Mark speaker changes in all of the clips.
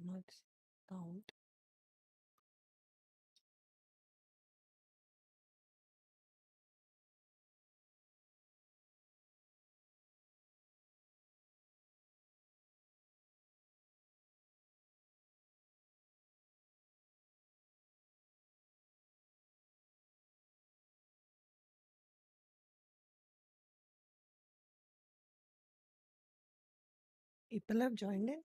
Speaker 1: cannot count. People have joined in.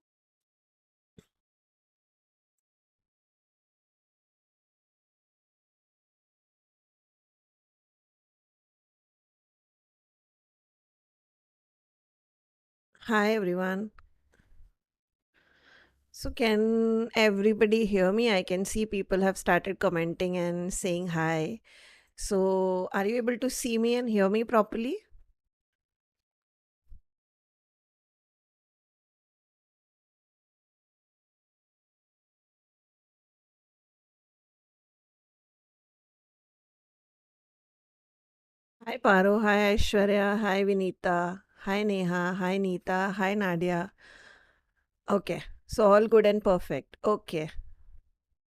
Speaker 1: Hi everyone. So can everybody hear me? I can see people have started commenting and saying hi. So are you able to see me and hear me properly? Hi Paro, hi Aishwarya, hi Vinita, hi Neha, hi Neeta, hi Nadia. Okay, so all good and perfect. Okay,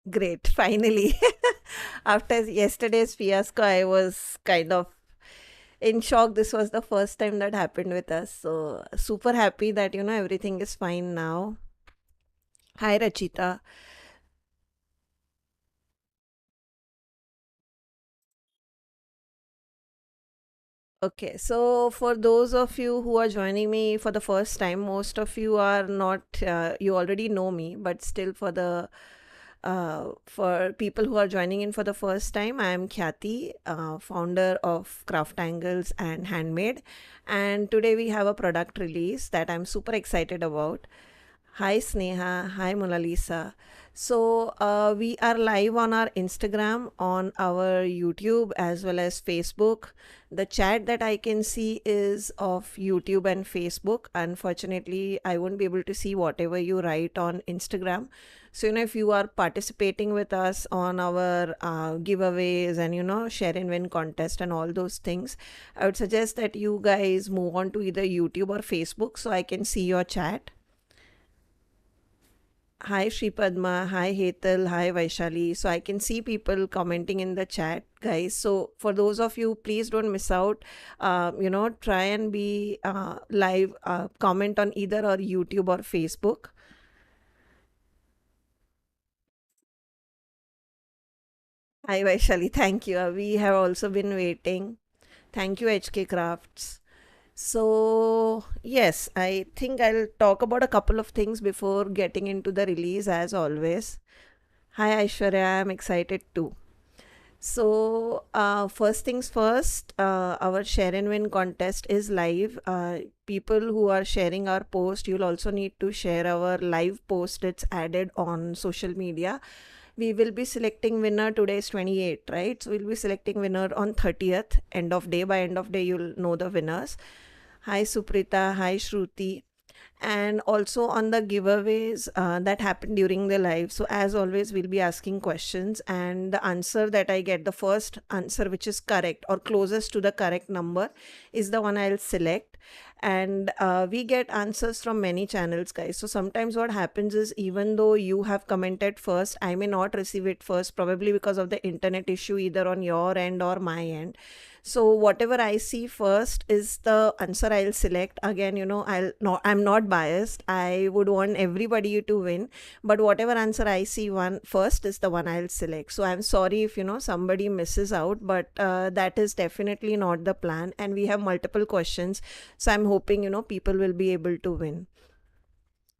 Speaker 1: great. Finally, after yesterday's fiasco, I was kind of in shock. This was the first time that happened with us. So super happy that everything is fine now. Hi Rachita. Okay, so for those of you who are joining me for the first time, most of you are not, you already know me, but still for people who are joining in for the first time, I am Khyati, founder of CrafTangles and Handmade. And today we have a product release that I'm super excited about. Hi Sneha, hi Mona Lisa. So we are live on our Instagram, on our YouTube, as well as Facebook. The chat that I can see is of YouTube and Facebook. Unfortunately, I won't be able to see whatever you write on Instagram. So, if you are participating with us on our giveaways and, share and win contest and all those things, I would suggest that you guys move on to either YouTube or Facebook so I can see your chat. Hi Shri Padma, hi Hetal, hi Vaishali. So I can see people commenting in the chat, guys. So for those of you, please don't miss out. Try and be live, comment on either or YouTube or Facebook. Hi Vaishali, thank you. We have also been waiting. Thank you, HK Crafts. So, yes, I think I'll talk about a couple of things before getting into the release, as always. Hi Aishwarya, I'm excited too. So, first things first, our share and win contest is live. People who are sharing our post, you'll also need to share our live post. It's added on social media. We will be selecting winner. Today is 28th, right? So, we'll be selecting winner on 30th, end of day. By end of day, you'll know the winners. Hi Suprita, hi Shruti, and also on the giveaways that happened during the live. So as always, we'll be asking questions, and the answer that I get, the first answer which is correct or closest to the correct number, is the one I'll select. And we get answers from many channels, guys. So sometimes what happens is, even though you have commented first, I may not receive it first, probably because of the internet issue either on your end or my end. So whatever I see first is the answer I'll select. Again, I'm not biased. I would want everybody to win, but whatever answer I see one first is the one I'll select. So I'm sorry if somebody misses out, but that is definitely not the plan. And we have multiple questions, so I'm hoping people will be able to win.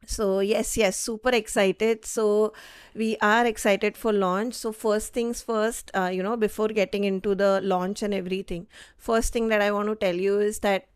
Speaker 1: So yes, super excited. So we are excited for launch. So first things first, before getting into the launch and everything, first thing that I want to tell you is that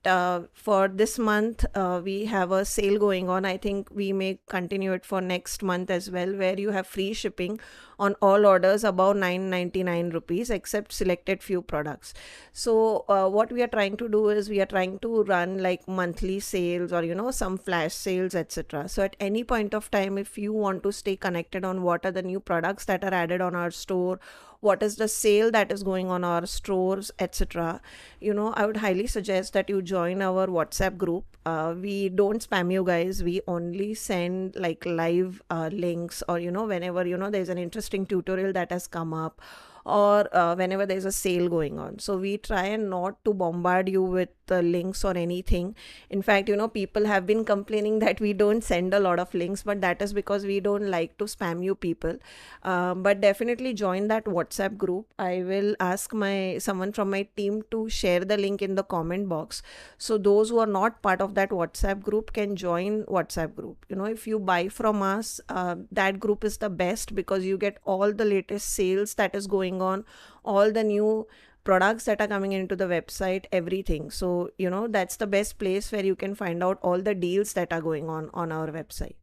Speaker 1: for this month, we have a sale going on. I think we may continue it for next month as well, where you have free shipping on all orders above 999 rupees, except selected few products. So what we are trying to do is, we are trying to run like monthly sales, or some flash sales, etc. So at any point of time, if you want to stay connected on what are the new products that are added on our store, what is the sale that is going on our stores, etc., I would highly suggest that you join our WhatsApp group. We don't spam you guys. We only send like live links, or whenever there's an interesting tutorial that has come up, or whenever there's a sale going on. So we try and not to bombard you with links or anything. In fact, people have been complaining that we don't send a lot of links, but that is because we don't like to spam you people. But definitely join that WhatsApp group. I will ask someone from my team to share the link in the comment box, so those who are not part of that WhatsApp group can join WhatsApp group. If you buy from us, that group is the best, because you get all the latest sales that is going on, all the new products that are coming into the website, everything. So that's the best place where you can find out all the deals that are going on our website.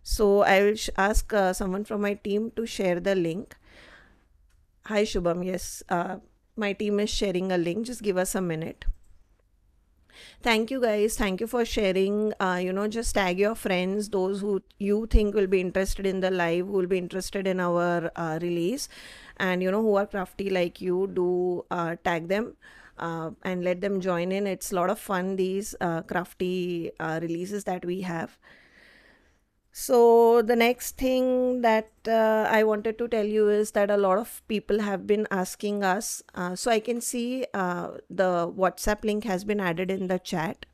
Speaker 1: So I will ask someone from my team to share the link. Hi Shubham, yes, my team is sharing a link. Just give us a minute. Thank you guys, thank you for sharing. Just tag your friends, those who you think will be interested in the live, who will be interested in our release, and who are crafty like you. Do tag them and let them join in. It's a lot of fun, these crafty releases that we have. So the next thing that I wanted to tell you is that a lot of people have been asking us. So I can see the WhatsApp link has been added in the chat.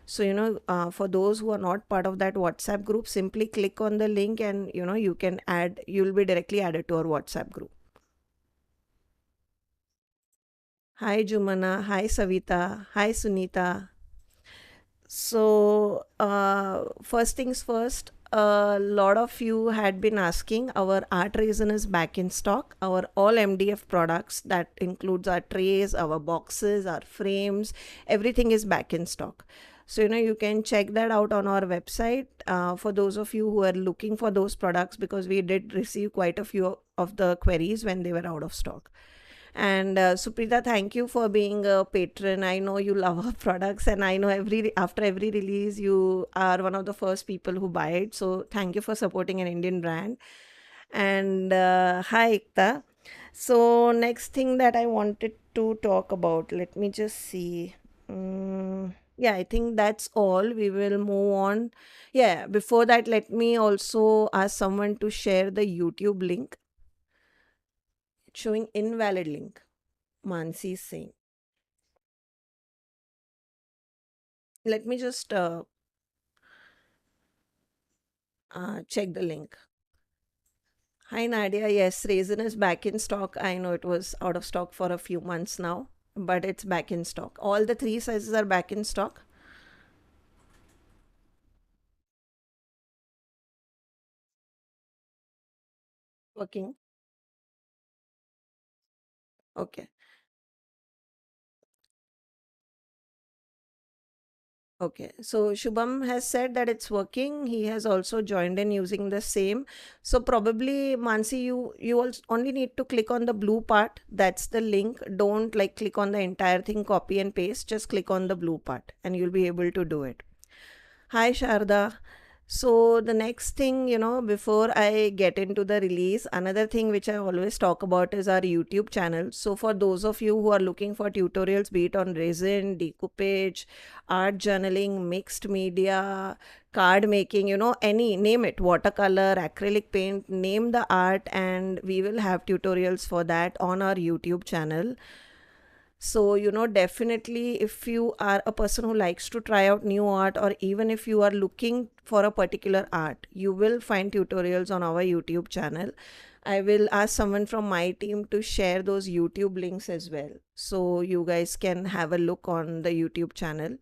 Speaker 1: So for those who are not part of that WhatsApp group, simply click on the link and you can add. You'll be directly added to our WhatsApp group. Hi Jumana. Hi Savita. Hi Sunita. So first things first, a lot of you had been asking, our art resin is back in stock. Our all MDF products, that includes our trays, our boxes, our frames, everything is back in stock. So you can check that out on our website for those of you who are looking for those products, because we did receive quite a few of the queries when they were out of stock. And Suprita, thank you for being a patron. I know you love our products, and I know after every release you are one of the first people who buy it. So thank you for supporting an Indian brand. And hi Ikta. So next thing that I wanted to talk about, let me just see. Yeah, I think that's all. We will move on. Yeah, before that, let me also ask someone to share the YouTube link. It's showing invalid link. Mansi is saying. Let me just check the link. Hi Nadia, yes, Raisin is back in stock. I know it was out of stock for a few months now, but it's back in stock. All the three sizes are back in stock. Working. Okay. Okay, so Shubham has said that it's working. He has also joined in using the same. So probably Mansi, you also only need to click on the blue part. That's the link. Don't like click on the entire thing, copy and paste. Just click on the blue part and you'll be able to do it. Hi Sharda. So the next thing, before I get into the release, another thing which I always talk about is our YouTube channel. So for those of you who are looking for tutorials, be it on resin, decoupage, art journaling, mixed media, card making, any, name it, watercolor, acrylic paint, name the art, and we will have tutorials for that on our YouTube channel. So, definitely if you are a person who likes to try out new art, or even if you are looking for a particular art, you will find tutorials on our YouTube channel. I will ask someone from my team to share those YouTube links as well, so you guys can have a look on the YouTube channel.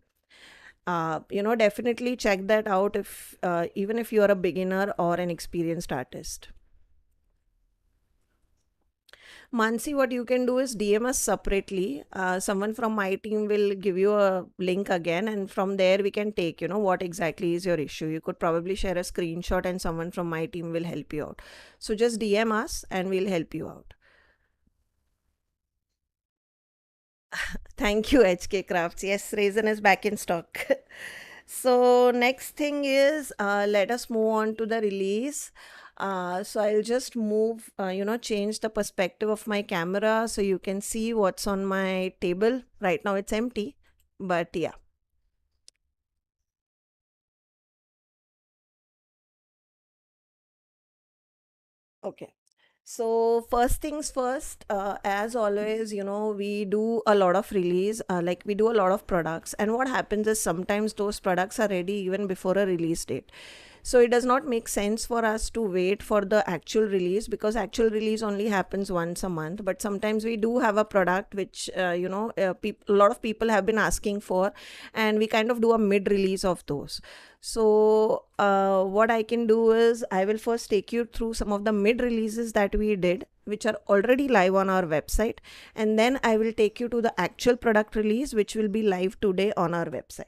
Speaker 1: Definitely check that out, if even if you are a beginner or an experienced artist. Mansi, what you can do is DM us separately. Someone from my team will give you a link again, and from there we can take, what exactly is your issue. You could probably share a screenshot, and someone from my team will help you out. So just DM us and we'll help you out. Thank you, HK Crafts. Yes, Raisin is back in stock. So next thing is, let us move on to the release. So I'll just move, change the perspective of my camera so you can see what's on my table. Right now it's empty, but yeah. Okay. So first things first, as always, we do a lot of release, like we do a lot of products. And what happens is sometimes those products are ready even before a release date. So it does not make sense for us to wait for the actual release, because actual release only happens once a month. But sometimes we do have a product which, a lot of people have been asking for, and we kind of do a mid release of those. So what I can do is I will first take you through some of the mid releases that we did, which are already live on our website. And then I will take you to the actual product release, which will be live today on our website.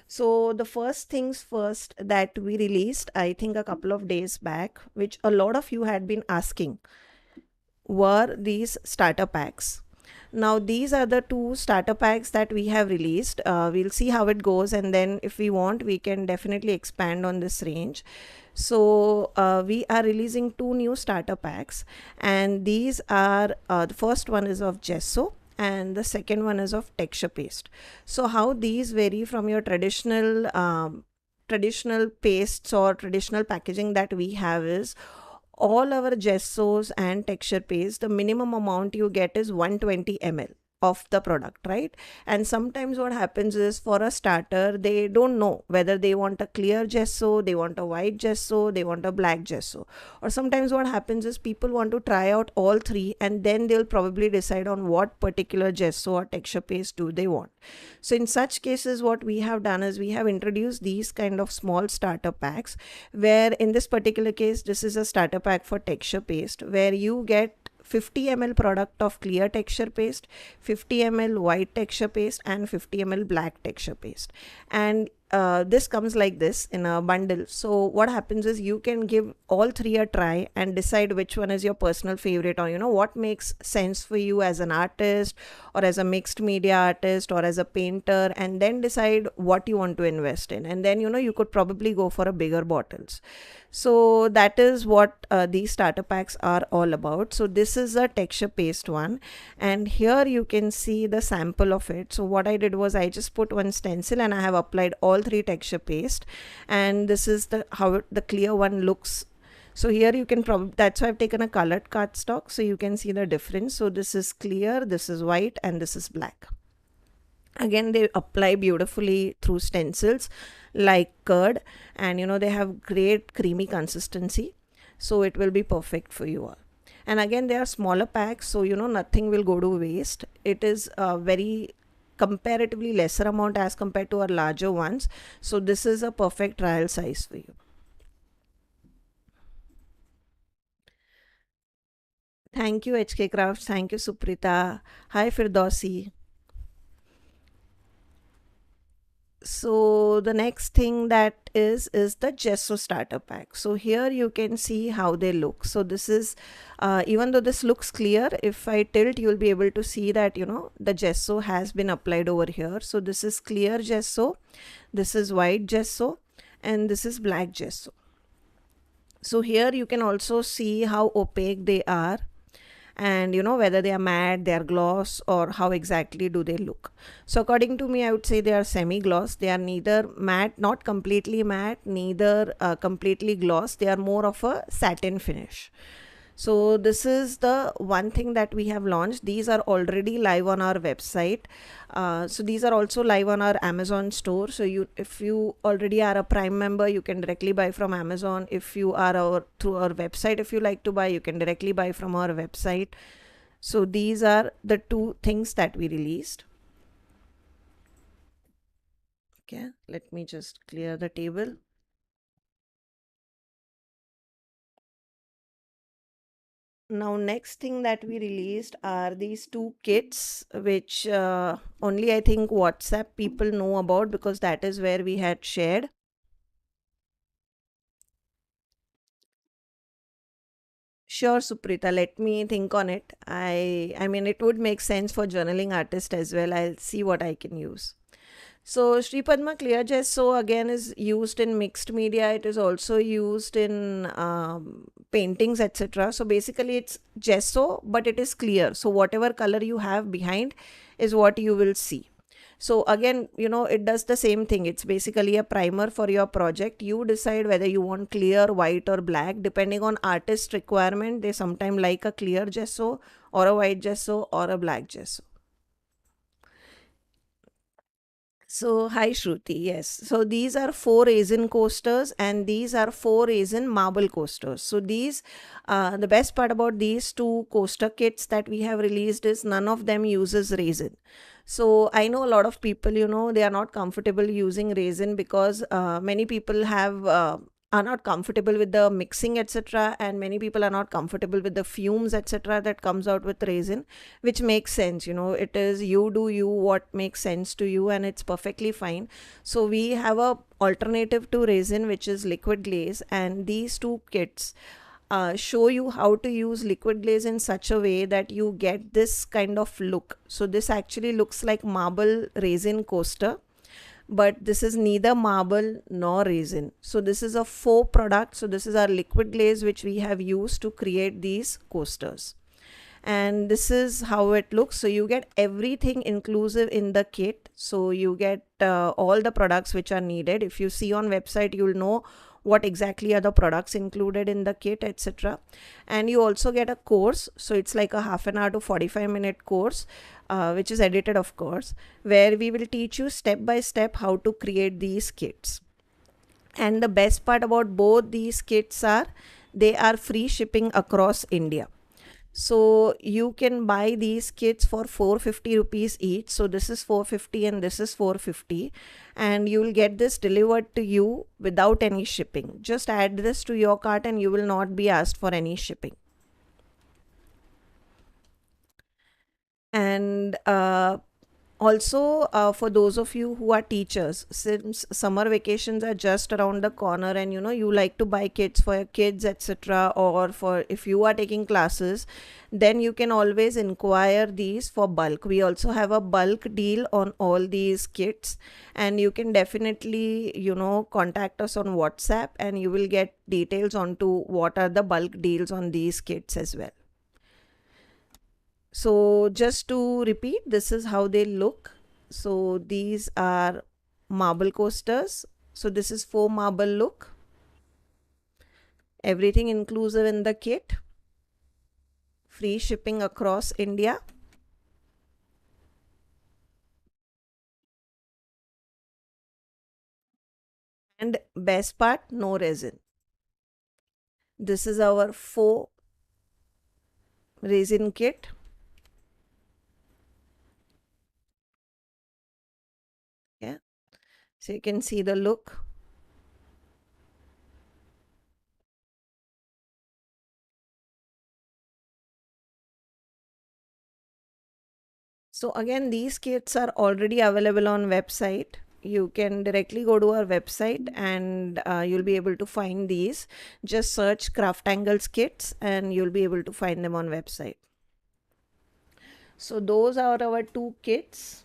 Speaker 1: So the first things first that we released, I think a couple of days back, which a lot of you had been asking, were these starter packs. Now these are the two starter packs that we have released. We'll see how it goes, and then if we want, we can definitely expand on this range. So we are releasing two new starter packs, and these are the first one is of gesso and the second one is of texture paste. So how these vary from your traditional pastes or traditional packaging that we have is, all our gessos and texture paste, the minimum amount you get is 120 ml of the product, right? And sometimes what happens is, for a starter, they don't know whether they want a clear gesso, they want a white gesso, they want a black gesso. Or sometimes what happens is people want to try out all three, and then they'll probably decide on what particular gesso or texture paste do they want. So in such cases, what we have done is we have introduced these kind of small starter packs, where in this particular case, this is a starter pack for texture paste, where you get 50 ml product of clear texture paste, 50 ml white texture paste, and 50 ml black texture paste. And this comes like this in a bundle. So what happens is you can give all three a try and decide which one is your personal favorite, or what makes sense for you as an artist, or as a mixed media artist, or as a painter, and then decide what you want to invest in. And then you could probably go for a bigger bottles. So that is what these starter packs are all about. So this is a texture paste one, and here you can see the sample of it. So what I did was I just put one stencil and I have applied all three texture paste, and this is how the clear one looks. So here you can probably, that's why I've taken a colored cardstock, so you can see the difference. So this is clear, this is white, and this is black. Again, they apply beautifully through stencils like curd, and they have great creamy consistency, so it will be perfect for you all. And again, they are smaller packs, so nothing will go to waste. It is a very comparatively lesser amount as compared to our larger ones, so this is a perfect trial size for you. Thank you, HK Crafts. Thank you, Suprita. Hi, Firdausi. So the next thing that is the gesso starter pack. So here you can see how they look. So this is even though this looks clear, if I tilt, you'll be able to see that the gesso has been applied over here. So this is clear gesso, this is white gesso, and this is black gesso. So here you can also see how opaque they are, and whether they are matte, they are gloss, or how exactly do they look. So according to me, I would say they are semi gloss. They are neither matte, not completely matte, neither completely gloss. They are more of a satin finish. So this is the one thing that we have launched. These are already live on our website. So these are also live on our Amazon store. So if you already are a Prime member, you can directly buy from Amazon. If you are through our website, if you like to buy, you can directly buy from our website. So these are the two things that we released. Okay, let me just clear the table. Now, next thing that we released are these two kits, which only I think WhatsApp people know about, because that is where we had shared. Sure, Suprita, let me think on it. I mean, it would make sense for journaling artist as well. I'll see what I can use. So Sri Padma Clear Gesso again is used in mixed media. It is also used in paintings, etc. So basically it's gesso, but it is clear. So whatever color you have behind is what you will see. So again, it does the same thing. It's basically a primer for your project. You decide whether you want clear, white or black. Depending on artist requirement, they sometimes like a clear gesso or a white gesso or a black gesso. So, hi Shruti, yes. So, these are 4 Raisin coasters and these are 4 Raisin marble coasters. So, the best part about these two coaster kits that we have released is none of them uses raisin. So, I know a lot of people, they are not comfortable using raisin because many people are not comfortable with the mixing, etc. And many people are not comfortable with the fumes, etc. that comes out with raisin, which makes sense. It is you do you what makes sense to you, and it's perfectly fine. So we have a alternative to raisin, which is liquid glaze, and these two kits show you how to use liquid glaze in such a way that you get this kind of look. So this actually looks like marble raisin coaster, but this is neither marble nor raisin. So this is a faux product. So this is our liquid glaze which we have used to create these coasters, and this is how it looks. So you get everything inclusive in the kit. So you get all the products which are needed. If you see on website, you'll know what exactly are the products included in the kit, etc. And you also get a course. So it's like a half an hour to 45-minute course, which is edited, of course, where we will teach you step by step how to create these kits. And the best part about both these kits are they are free shipping across India. So you can buy these kits for 450 rupees each. So this is 450 and this is 450, and you will get this delivered to you without any shipping. Just add this to your cart and you will not be asked for any shipping. And also, for those of you who are teachers, since summer vacations are just around the corner and you like to buy kits for your kids, etc., or for if you are taking classes, then you can always inquire these for bulk. We also have a bulk deal on all these kits, and you can definitely contact us on WhatsApp and you will get details onto what are the bulk deals on these kits as well. So just to repeat, this is how they look. So these are marble coasters. So this is faux marble look. Everything inclusive in the kit. Free shipping across India. And best part, no resin. This is our faux resin kit. Yeah. So you can see the look. So again, these kits are already available on website. You can directly go to our website and you'll be able to find these. Just search CrafTangles kits and you'll be able to find them on website. So those are our 2 kits.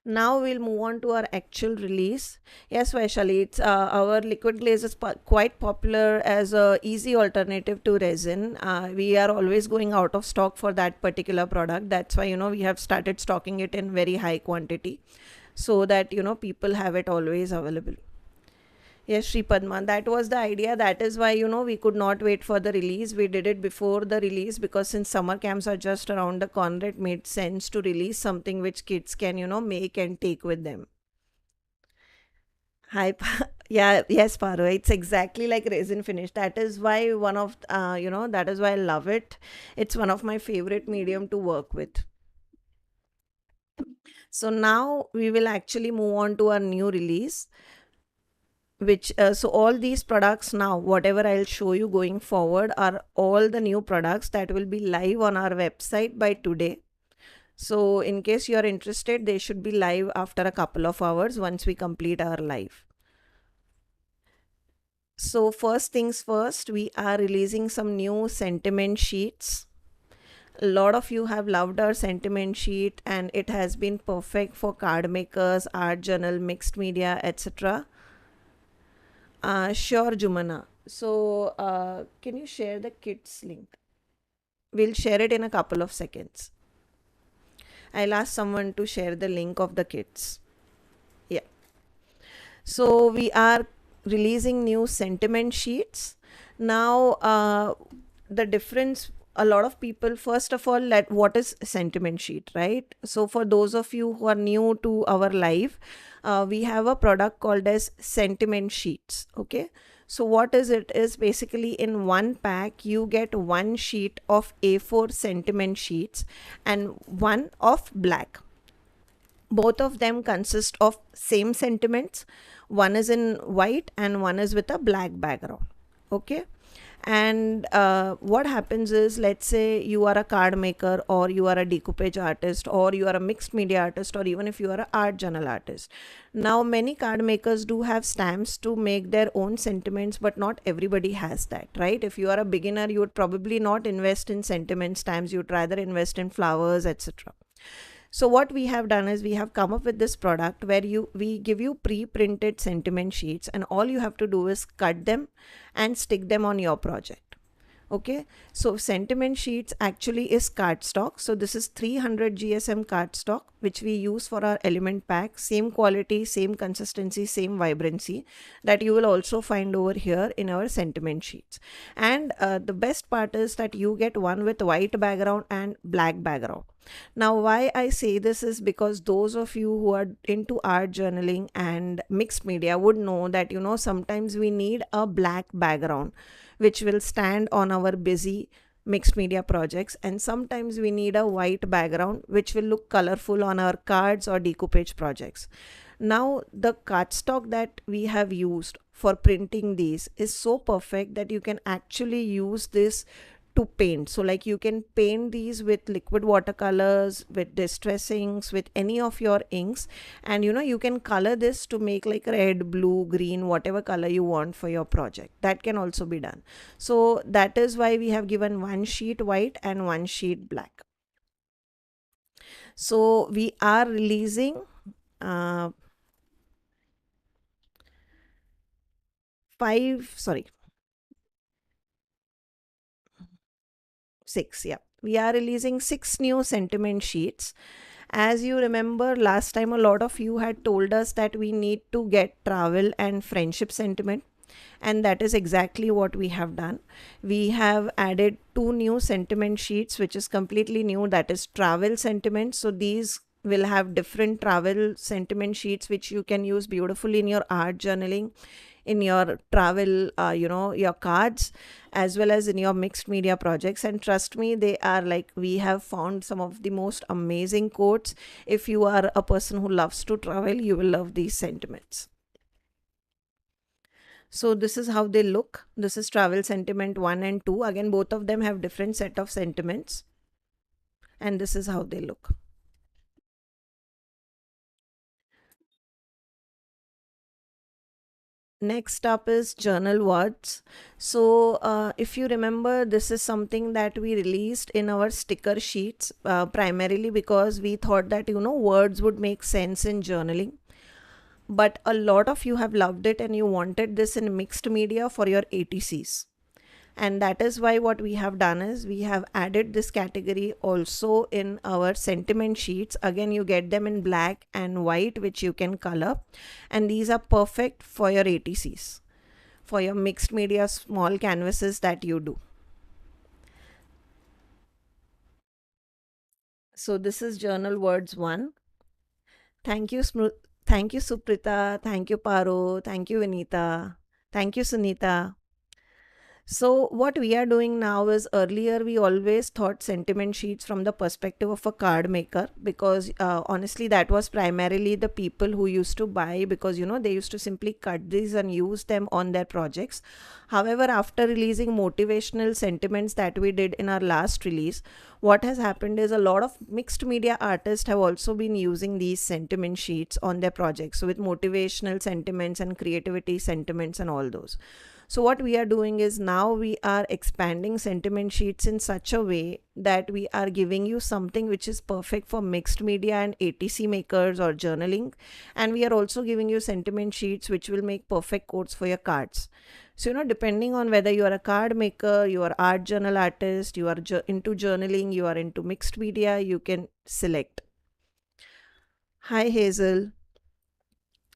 Speaker 1: Now we'll move on to our actual release. Yes, Vaishali, it's our liquid glaze is quite popular as a easy alternative to resin. We are always going out of stock for that particular product. That's why we have started stocking it in very high quantity, so that people have it always available. Yes, Sri Padma, that was the idea. That is why, we could not wait for the release. We did it before the release because since summer camps are just around the corner, it made sense to release something which kids can, make and take with them. Hi, yeah, yes, Paro. It's exactly like resin finish. That is why that is why I love it. It's one of my favorite medium to work with. So now we will actually move on to our new release, so all these products now, whatever I'll show you going forward, are all the new products that will be live on our website by today. So in case you are interested, they should be live after a couple of hours once we complete our live. So first things first, we are releasing some new sentiment sheets. A lot of you have loved our sentiment sheet and it has been perfect for card makers, art journal, mixed media, etc. Sure, Jumana. So, can you share the kits link? We'll share it in a couple of seconds. I'll ask someone to share the link of the kits. Yeah. So, we are releasing new sentiment sheets. Now, the difference, a lot of people, first of all, let what is sentiment sheet, right? So, for those of you who are new to our live, we have a product called as sentiment sheets. Okay. So what is it is basically in one pack you get one sheet of A4 sentiment sheets and one of black. Both of them consist of same sentiments. One is in white and one is with a black background. Okay. And what happens is, let's say you are a card maker, or you are a decoupage artist, or you are a mixed media artist, or even if you are an art journal artist. Now many card makers do have stamps to make their own sentiments, but not everybody has that, right? If you are a beginner, you would probably not invest in sentiment stamps, you'd rather invest in flowers, etc. So what we have done is we have come up with this product where we give you pre-printed sentiment sheets, and all you have to do is cut them and stick them on your project. Okay, so sentiment sheets actually is cardstock. So this is 300 GSM cardstock, which we use for our element pack. Same quality, same consistency, same vibrancy that you will also find over here in our sentiment sheets. And the best part is that you get one with white background and black background. Now, why I say this is because those of you who are into art journaling and mixed media would know that, sometimes we need a black background which will stand on our busy mixed media projects, and sometimes we need a white background which will look colorful on our cards or decoupage projects. Now, the cardstock that we have used for printing these is so perfect that you can actually use this to paint. So like you can paint these with liquid watercolors, with distressings, with any of your inks, and you can color this to make like red, blue, green, whatever color you want for your project. That can also be done. So that is why we have given one sheet white and one sheet black. So we are releasing uh, six, yeah. We are releasing 6 new sentiment sheets. As you remember, last time a lot of you had told us that we need to get travel and friendship sentiment, and that is exactly what we have done. We have added 2 new sentiment sheets, which is completely new, that is travel sentiment. So these will have different travel sentiment sheets which you can use beautifully in your art journaling, in your travel, your cards, as well as in your mixed media projects. And trust me, they are like, we have found some of the most amazing quotes. If you are a person who loves to travel, you will love these sentiments. So this is how they look. This is travel sentiment 1 and 2. Again, both of them have different set of sentiments, and this is how they look. Next up is journal words. So if you remember, this is something that we released in our sticker sheets, primarily because we thought that words would make sense in journaling. But a lot of you have loved it and you wanted this in mixed media for your ATCs. And that is why what we have done is we have added this category also in our sentiment sheets. Again, you get them in black and white, which you can color, and these are perfect for your ATCs, for your mixed media small canvases that you do. So this is journal words 1. Thank you, thank you, Suprita. Thank you, Paro. Thank you, Vinita. Thank you, Sunita. So what we are doing now is, earlier we always thought sentiment sheets from the perspective of a card maker, because honestly that was primarily the people who used to buy, because they used to simply cut these and use them on their projects. However, after releasing motivational sentiments that we did in our last release, what has happened is a lot of mixed media artists have also been using these sentiment sheets on their projects. So with motivational sentiments and creativity sentiments and all those. So what we are doing is now we are expanding sentiment sheets in such a way that we are giving you something which is perfect for mixed media and ATC makers or journaling, and we are also giving you sentiment sheets which will make perfect quotes for your cards. So, depending on whether you are a card maker, you are art journal artist, you are into journaling, you are into mixed media, you can select. Hi Hazel.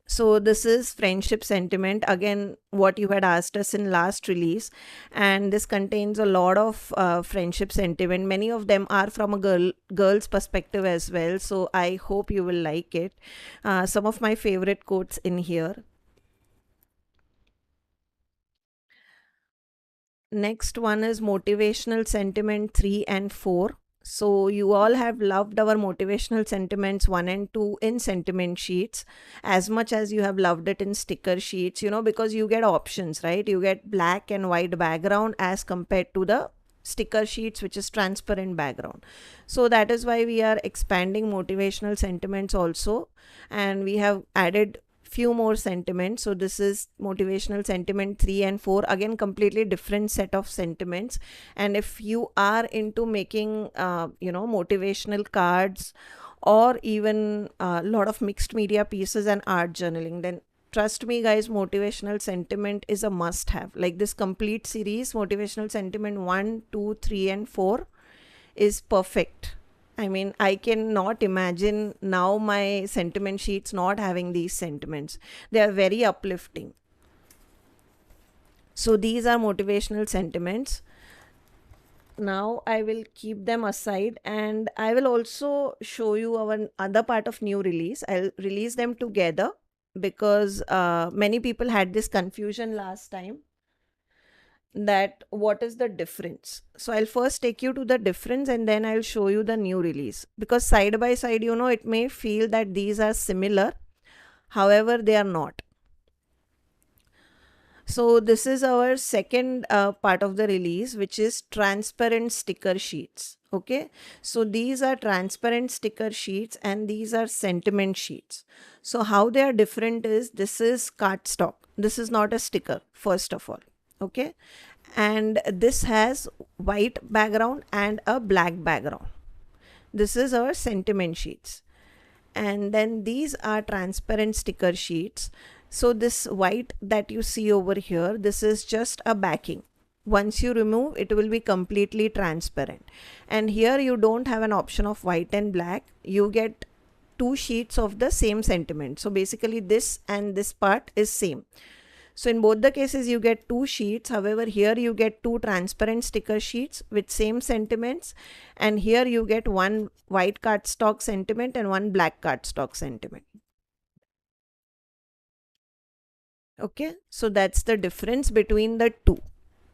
Speaker 1: So this is friendship sentiment, again what you had asked us in last release, and this contains a lot of friendship sentiment. Many of them are from a girl's perspective as well, so I hope you will like it. Some of my favorite quotes in here. Next one is motivational sentiment 3 and 4. So you all have loved our motivational sentiments 1 and 2 in sentiment sheets as much as you have loved it in sticker sheets, because you get options, right? You get black and white background as compared to the sticker sheets, which is transparent background. So that is why we are expanding motivational sentiments also, and we have added few more sentiments. So this is motivational sentiment 3 and 4, again completely different set of sentiments. And if you are into making motivational cards or even a lot of mixed media pieces and art journaling, then trust me guys, motivational sentiment is a must have. Like this complete series, motivational sentiment 1, 2, 3 and 4 is perfect. I mean, I cannot imagine now my sentiment sheets not having these sentiments. They are very uplifting. So these are motivational sentiments. Now I will keep them aside, and I will also show you our other part of new release. I'll release them together because many people had this confusion last time that what is the difference. So I'll first take you to the difference and then I'll show you the new release, because side by side, it may feel that these are similar, however they are not. So this is our second part of the release, which is transparent sticker sheets. Okay, so these are transparent sticker sheets and these are sentiment sheets. So how they are different is, this is cardstock, this is not a sticker, first of all. Okay, and this has white background and a black background. This is our sentiment sheets, and then these are transparent sticker sheets. So this white that you see over here, this is just a backing. Once you remove, it will be completely transparent, and here you don't have an option of white and black. You get two sheets of the same sentiment. So basically this and this part is same. So in both the cases you get two sheets. However, here you get two transparent sticker sheets with same sentiments, and here you get one white cardstock sentiment and one black cardstock sentiment. Okay, so that's the difference between the two.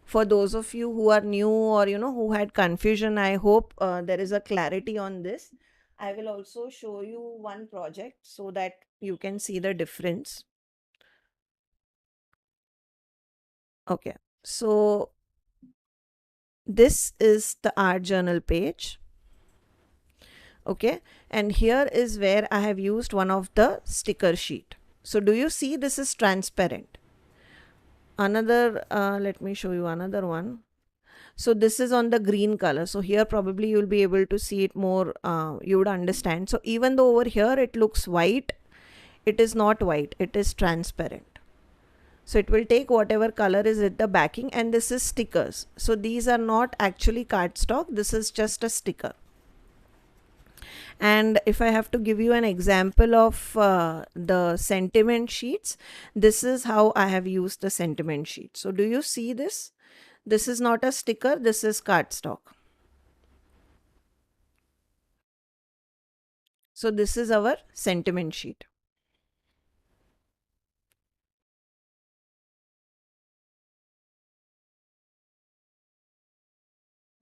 Speaker 1: For those of you who are new or who had confusion, I hope there is a clarity on this. I will also show you one project so that you can see the difference. Okay, so this is the art journal page. Okay, and here is where I have used one of the sticker sheet. So do you see this is transparent? Another let me show you another one. So this is on the green color. So here probably you'll be able to see it more, you would understand. So even though over here it looks white, it is not white, it is transparent. So it will take whatever color is at the backing, and this is stickers. So these are not actually cardstock, this is just a sticker. And if I have to give you an example of the sentiment sheets, this is how I have used the sentiment sheet. So do you see this? This is not a sticker, this is cardstock. So this is our sentiment sheet.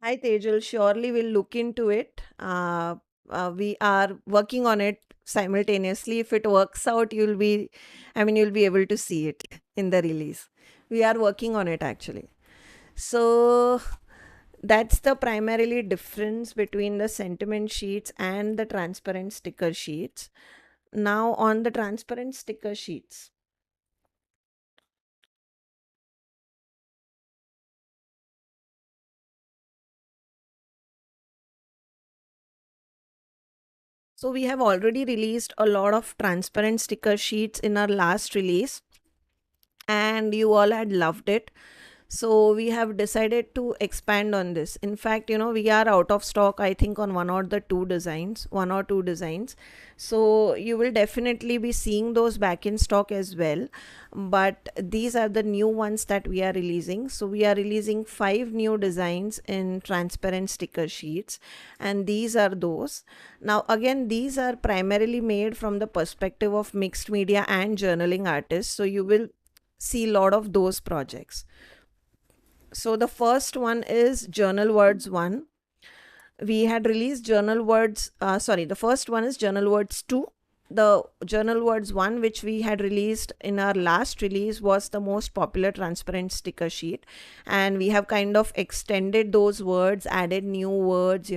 Speaker 1: Hi Tejal, surely we'll look into it. We are working on it simultaneously. If it works out, you'll be able to see it in the release. We are working on it actually. So that's the primarily difference between the sentiment sheets and the transparent sticker sheets. Now on the transparent sticker sheets, So we have already released a lot of transparent sticker sheets in our last release, and you all had loved it. So we have decided to expand on this. In fact, we are out of stock, I think, on one or two designs. So you will definitely be seeing those back in stock as well. But these are the new ones that we are releasing. So we are releasing 5 new designs in transparent sticker sheets, and these are those. Now, again, these are primarily made from the perspective of mixed media and journaling artists. So you will see a lot of those projects. So the first one is Journal Words 1. We had released Journal Words, the first one is Journal Words 2. The Journal Words 1, which we had released in our last release, was the most popular transparent sticker sheet. And we have kind of extended those words, added new words,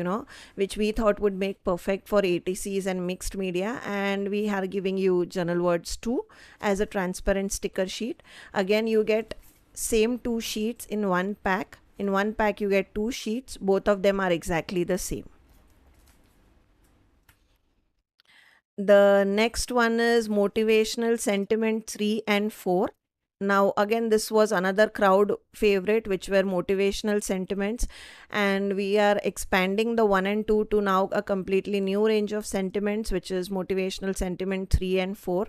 Speaker 1: which we thought would make perfect for ATCs and mixed media. And we are giving you Journal Words 2 as a transparent sticker sheet. Again, you get same 2 sheets in one pack. In one pack you get 2 sheets, both of them are exactly the same. The next one is Motivational Sentiment 3 and 4. Now again, this was another crowd favorite, which were motivational sentiments, and we are expanding the 1 and 2 to now a completely new range of sentiments, which is Motivational Sentiment 3 and 4.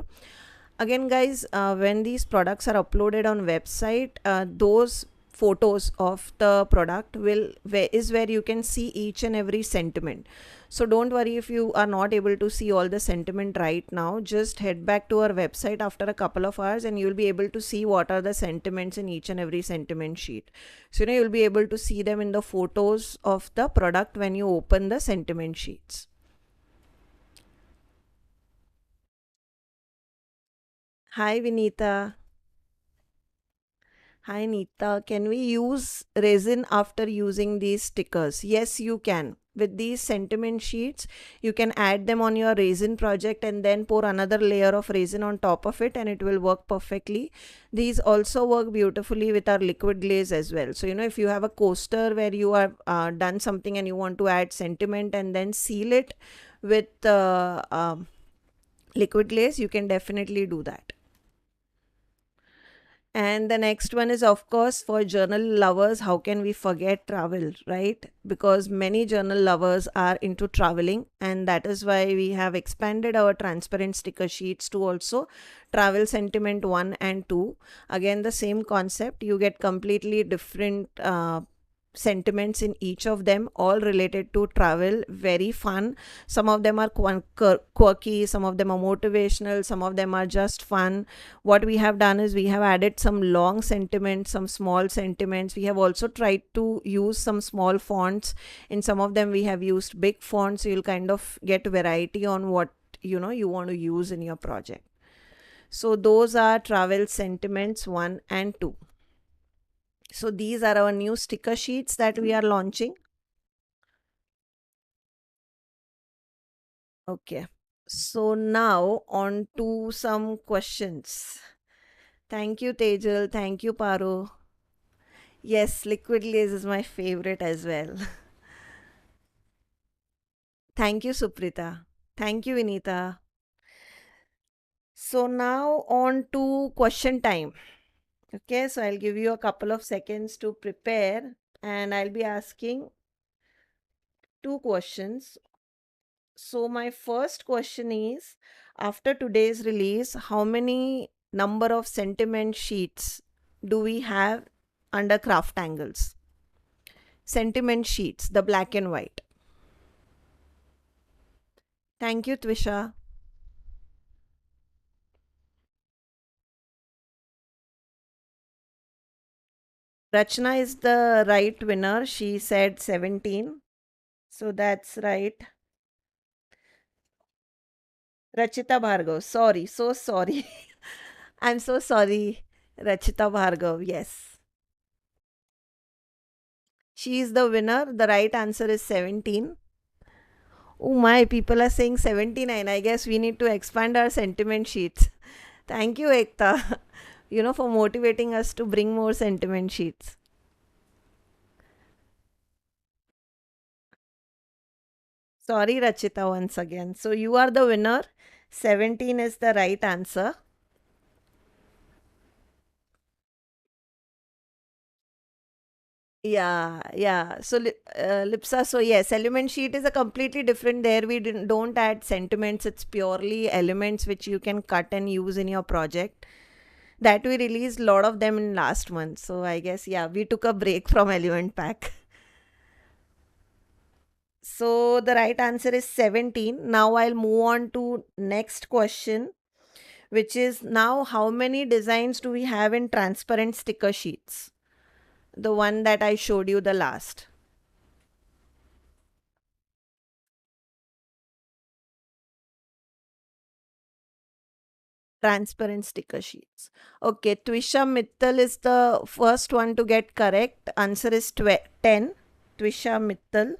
Speaker 1: Again, guys, when these products are uploaded on website, those photos of the product is where you can see each and every sentiment. So don't worry if you are not able to see all the sentiment right now. Just head back to our website after a couple of hours and you'll be able to see what are the sentiments in each and every sentiment sheet. So you'll be able to see them in the photos of the product when you open the sentiment sheets. Hi Vinita. Hi Neeta, can we use resin after using these stickers? Yes, you can. With these sentiment sheets, you can add them on your resin project and then pour another layer of resin on top of it and it will work perfectly. These also work beautifully with our liquid glaze as well. So, if you have a coaster where you have done something and you want to add sentiment and then seal it with liquid glaze, you can definitely do that. And the next one is, of course, for journal lovers. How can we forget travel, right? Because many journal lovers are into traveling, and that is why we have expanded our transparent sticker sheets to also travel sentiment 1 and 2. Again, the same concept. You get completely different sentiments in each of them, all related to travel. Very fun. Some of them are quirky, some of them are motivational, some of them are just fun. What we have done is we have added some long sentiments, some small sentiments. We have also tried to use some small fonts. In some of them we have used big fonts, so you'll kind of get variety on what you want to use in your project. So those are travel sentiments 1 and 2. So these are our new sticker sheets that we are launching. Okay. So now on to some questions. Thank you, Tejal. Thank you, Paro. Yes, liquid glaze is my favorite as well. Thank you, Suprita. Thank you, Vinita. So now on to question time. Okay, so I'll give you a couple of seconds to prepare and I'll be asking 2 questions. So my first question is, after today's release, how many number of sentiment sheets do we have under CrafTangles? Sentiment sheets, the black and white. Thank you, Twisha. Rachna is the right winner. She said 17. So that's right. Rachita Bhargav. Sorry, so sorry. I'm so sorry. Rachita Bhargav, yes. She is the winner. The right answer is 17. Oh my, people are saying 79. I guess we need to expand our sentiment sheets. Thank you, Ekta, for motivating us to bring more sentiment sheets. Sorry, Rachita, once again. So you are the winner. 17 is the right answer. Yeah, yeah. So, Lipsa, so yes, element sheet is a completely different. There we don't add sentiments. It's purely elements which you can cut and use in your project. That we released a lot of them in last month. So I guess, yeah, we took a break from element pack. So the right answer is 17. Now I'll move on to next question, which is now how many designs do we have in transparent sticker sheets? The one that I showed you the last. Transparent sticker sheets. Okay, Twisha Mittal is the first one to get correct. Answer is 10. Twisha Mittal.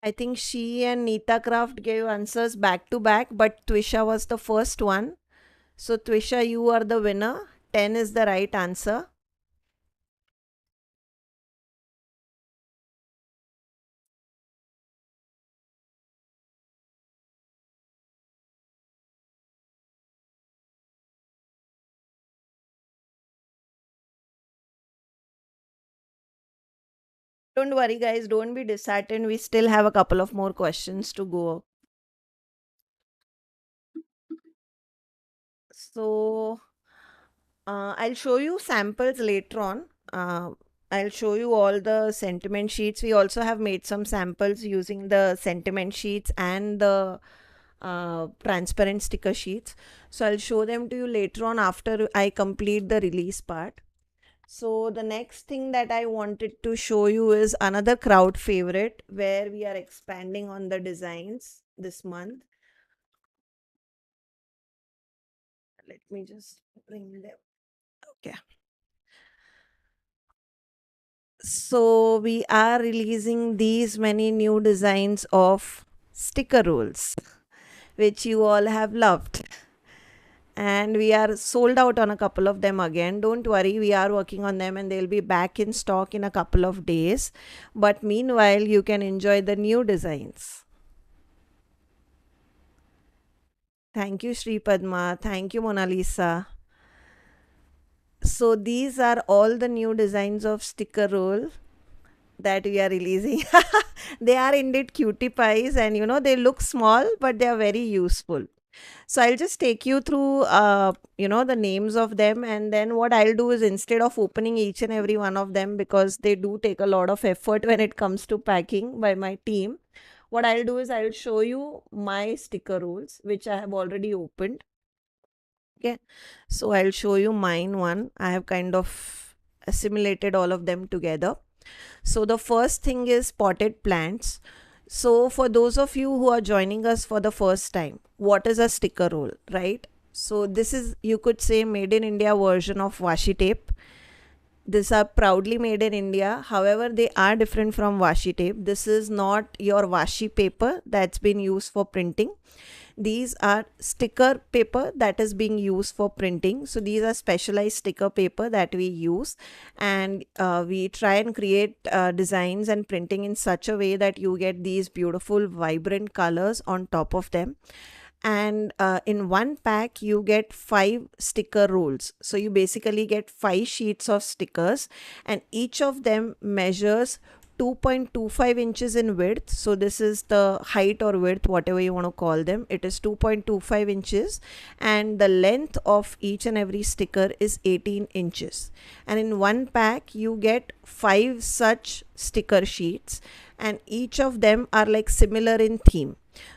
Speaker 1: I think she and Neeta Craft gave answers back to back, but Twisha was the first one. So, Twisha, you are the winner. 10 is the right answer. Don't worry, guys. Don't be disheartened. We still have a couple of more questions to go. So, I'll show you samples later on. I'll show you all the sentiment sheets. We also have made some samples using the sentiment sheets and the transparent sticker sheets. So I'll show them to you later on after I complete the release part. So the next thing that I wanted to show you is another crowd favorite where we are expanding on the designs this month. Let me just bring them. Okay. So we are releasing these many new designs of sticker rolls, which you all have loved. And we are sold out on a couple of them again. Don't worry, we are working on them and they'll be back in stock in a couple of days. But meanwhile, you can enjoy the new designs. Thank you, Sri Padma. Thank you, Mona Lisa. So these are all the new designs of sticker roll that we are releasing. They are indeed cutie pies, and they look small, but they are very useful. So I'll just take you through, the names of them, and then what I'll do is instead of opening each and every one of them because they do take a lot of effort when it comes to packing by my team, what I'll do is I'll show you my sticker rolls which I have already opened. Okay, so I'll show you mine one. I have kind of assimilated all of them together. So the first thing is potted plants. So for those of you who are joining us for the first time, what is a sticker roll, right? So this is, you could say, made in India version of washi tape. These are proudly made in India. However, they are different from washi tape. This is not your washi paper that's been used for printing. These are sticker paper that is being used for printing. So these are specialized sticker paper that we use, and we try and create designs and printing in such a way that you get these beautiful vibrant colors on top of them. And in one pack you get 5 sticker rolls, so you basically get 5 sheets of stickers, and each of them measures 2.25 inches in width. So this is the height or width, whatever you want to call them. It is 2.25 inches, and the length of each and every sticker is 18 inches. And in one pack you get 5 such sticker sheets, and each of them are like similar in theme.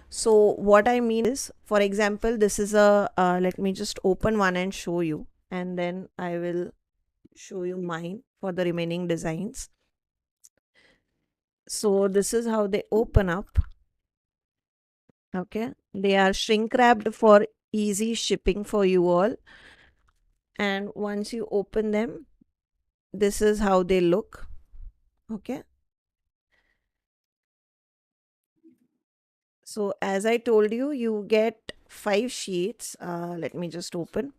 Speaker 1: So what I mean is, for example, this is a let me just open one and show you, and then I will show you mine for the remaining designs. So this is how they open up. Okay, they are shrink wrapped for easy shipping for you all. And once you open them, this is how they look. Okay, so as I told you, you get 5 sheets. Let me just open.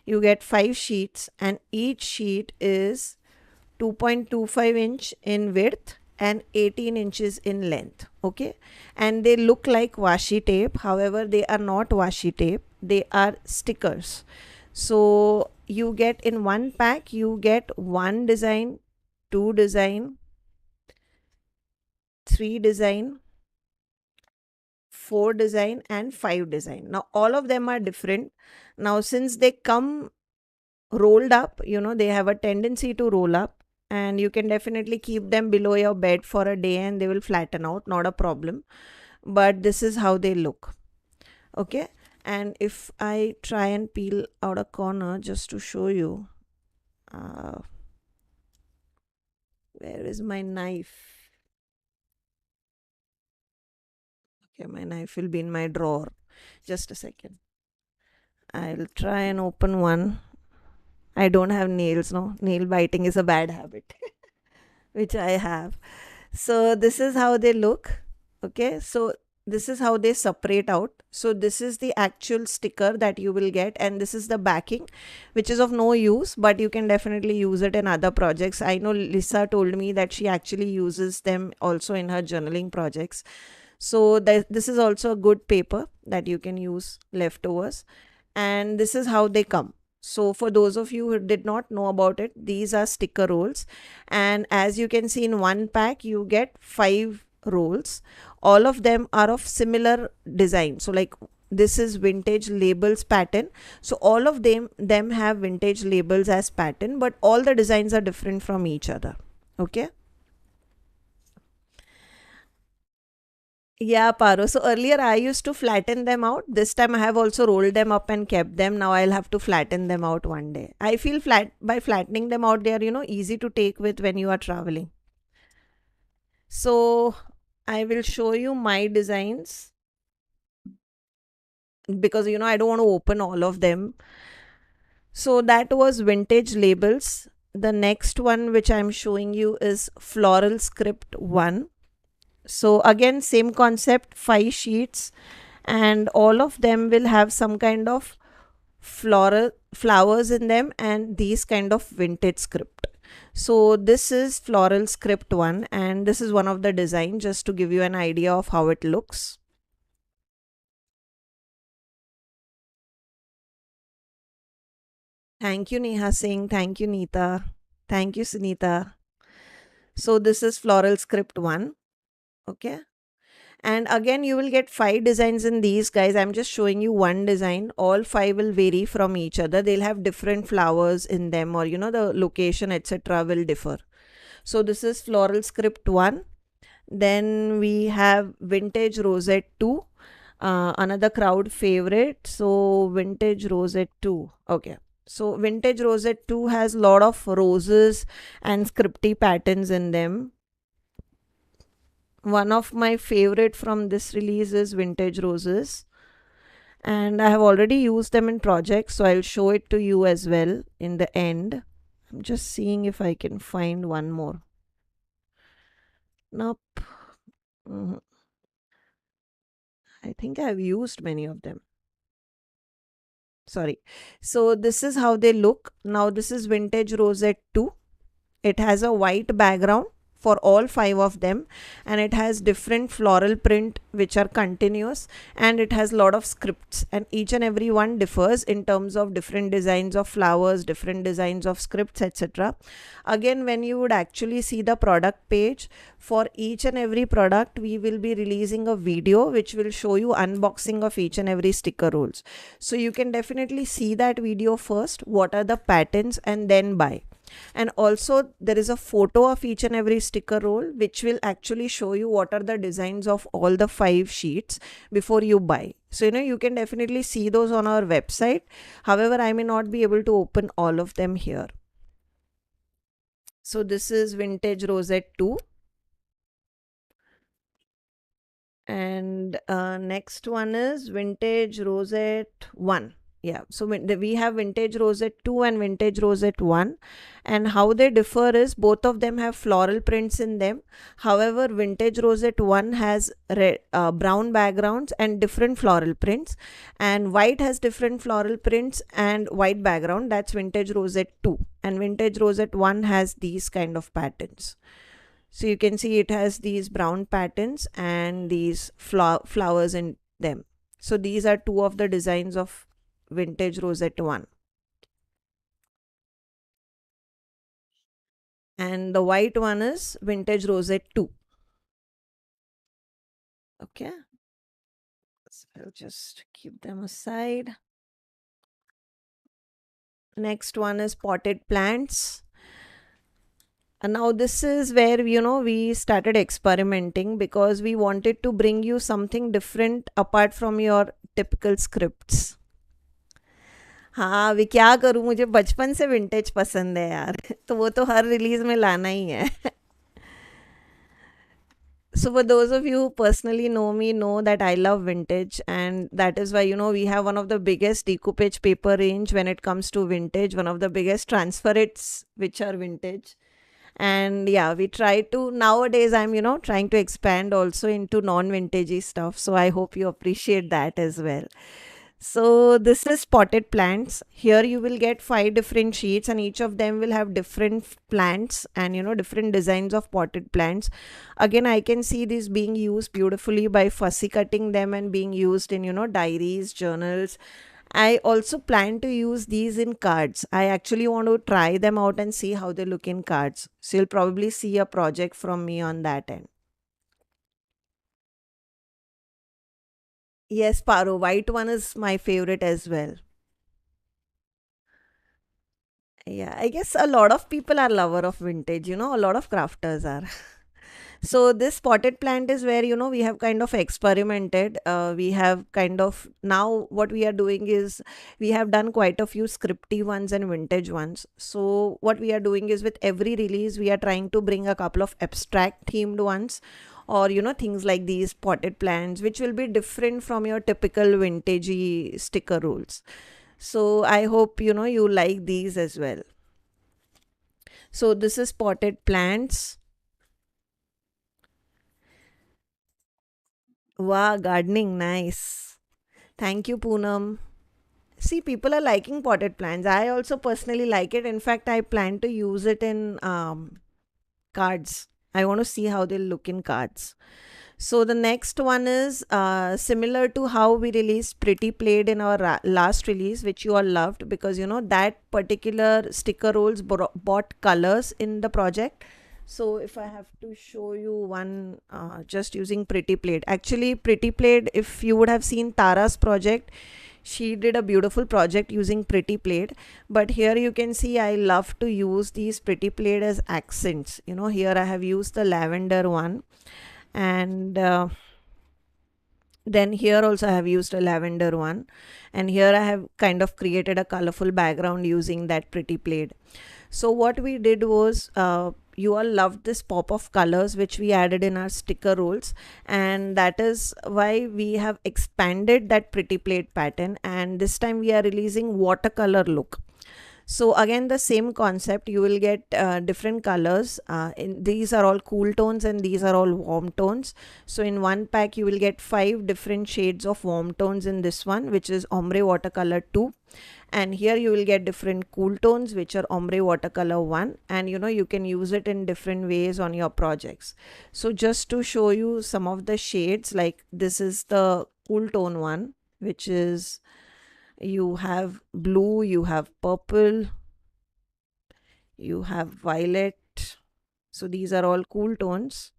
Speaker 1: You get 5 sheets, and each sheet is 2.25 inch in width and 18 inches in length. Okay, and they look like washi tape. However, they are not washi tape, they are stickers. So you get in one pack, you get one design, two design, three design, four design, and five design. Now all of them are different. Now since they come rolled up, they have a tendency to roll up, and you can definitely keep them below your bed for a day and they will flatten out, not a problem. But this is how they look. Okay, and if I try and peel out a corner just to show you, where is my knife? Okay, my knife will be in my drawer. Just a second. I'll try and open one. I don't have nails, no. Nail biting is a bad habit, which I have. So this is how they look. Okay, so this is how they separate out. So this is the actual sticker that you will get, and this is the backing, which is of no use, but you can definitely use it in other projects. I know Lisa told me that she actually uses them also in her journaling projects. So this is also a good paper that you can use leftovers, and this is how they come. So for those of you who did not know about it, these are sticker rolls, and as you can see, in one pack you get 5 rolls. All of them are of similar design. So like this is vintage labels pattern, so all of them have vintage labels as pattern, but all the designs are different from each other. Okay. Yeah, Paro. So earlier I used to flatten them out. This time I have also rolled them up and kept them. Now I'll have to flatten them out one day. I feel by flattening them out, they are, easy to take with when you are traveling. So I will show you my designs because, I don't want to open all of them. So that was vintage labels. The next one which I'm showing you is Floral Script One. So again, same concept, 5 sheets, and all of them will have some kind of floral flowers in them and these kind of vintage script. So this is Floral Script One, and this is one of the design, just to give you an idea of how it looks. Thank you, Neha Singh. Thank you, Neeta. Thank you, Sunita. So this is Floral Script One. Okay. And again, you will get 5 designs in these, guys. I'm just showing you one design. All 5 will vary from each other. They'll have different flowers in them, or the location, etc. will differ. So this is Floral Script 1. Then we have Vintage Rosette 2, another crowd favorite. So Vintage Rosette 2. Okay. So Vintage Rosette 2 has a lot of roses and scripty patterns in them. One of my favorite from this release is Vintage Roses, and I have already used them in projects, so I'll show it to you as well in the end. I'm just seeing if I can find one more. Nope. I think I've used many of them. Sorry. So this is how they look. Now this is Vintage Rosette 2. It has a white background for all 5 of them, and it has different floral print which are continuous, and it has a lot of scripts, and each and every one differs in terms of different designs of flowers, different designs of scripts, etc. Again, when you would actually see the product page, for each and every product we will be releasing a video which will show you unboxing of each and every sticker rolls. So you can definitely see that video first, what are the patterns, and then buy. And also there is a photo of each and every sticker roll which will actually show you what are the designs of all the 5 sheets before you buy. So you can definitely see those on our website. However, I may not be able to open all of them here. So this is Vintage Rosette 2, and next one is Vintage Rosette 1. Yeah, so we have vintage rosette 2 and vintage rosette 1, and how they differ is both of them have floral prints in them. However, vintage rosette 1 has brown backgrounds and different floral prints, and white has different floral prints and white background. That's vintage rosette 2, and vintage rosette 1 has these kind of patterns. So you can see it has these brown patterns and these flowers in them. So these are two of the designs of vintage rosette 1, and the white one is vintage rosette 2. Okay, so I'll just keep them aside. Next one is potted plants. And now this is where we started experimenting because we wanted to bring you something different apart from your typical scripts. हाँ, अभी क्या करूँ, मुझे बचपन से vintage पसंद है यार तो वो तो हर रिलीज में लाना ही है. So for those of you who personally know me know that I love vintage, and that is why we have one of the biggest decoupage paper range when it comes to vintage, one of the biggest transferits which are vintage. And yeah, we try to nowadays, I'm trying to expand also into non-vintagey stuff, so I hope you appreciate that as well. So this is potted plants. Here you will get 5 different sheets, and each of them will have different plants and different designs of potted plants. Again, I can see this being used beautifully by fussy cutting them and being used in diaries, journals. I also plan to use these in cards. I actually want to try them out and see how they look in cards. So you'll probably see a project from me on that end. Yes, Paro, white one is my favorite as well. Yeah, I guess a lot of people are lover of vintage, a lot of crafters are. So this potted plant is where we have kind of experimented. We have kind of now what we are doing is we have done quite a few scripty ones and vintage ones. So what we are doing is with every release we are trying to bring a couple of abstract themed ones, or things like these potted plants which will be different from your typical vintagey sticker rules. So I hope you like these as well. So this is potted plants. Wow, gardening, nice. Thank you, Poonam. See, people are liking potted plants. I also personally like it. In fact, I plan to use it in cards. I want to see how they look in cards. So the next one is similar to how we released Pretty Played in our last release, which you all loved because that particular sticker rolls bought colors in the project. So if I have to show you one, just using Pretty Played. Actually, Pretty Played, if you would have seen Tara's project, she did a beautiful project using Pretty Played. But here you can see I love to use these Pretty Played as accents. Here I have used the lavender one, and then here also I have used a lavender one, and here I have kind of created a colorful background using that Pretty Played. So what we did was you all loved this pop of colors which we added in our sticker rolls, and that is why we have expanded that Pretty Played pattern, and this time we are releasing Watercolor Look. So again, the same concept, you will get different colors. These are all cool tones and these are all warm tones. So in one pack you will get 5 different shades of warm tones in this one, which is Ombre Watercolor 2. And here you will get different cool tones, which are Ombre Watercolor 1, and you can use it in different ways on your projects. So just to show you some of the shades, like this is the cool tone one, which is, you have blue, you have purple, you have violet. So these are all cool tones.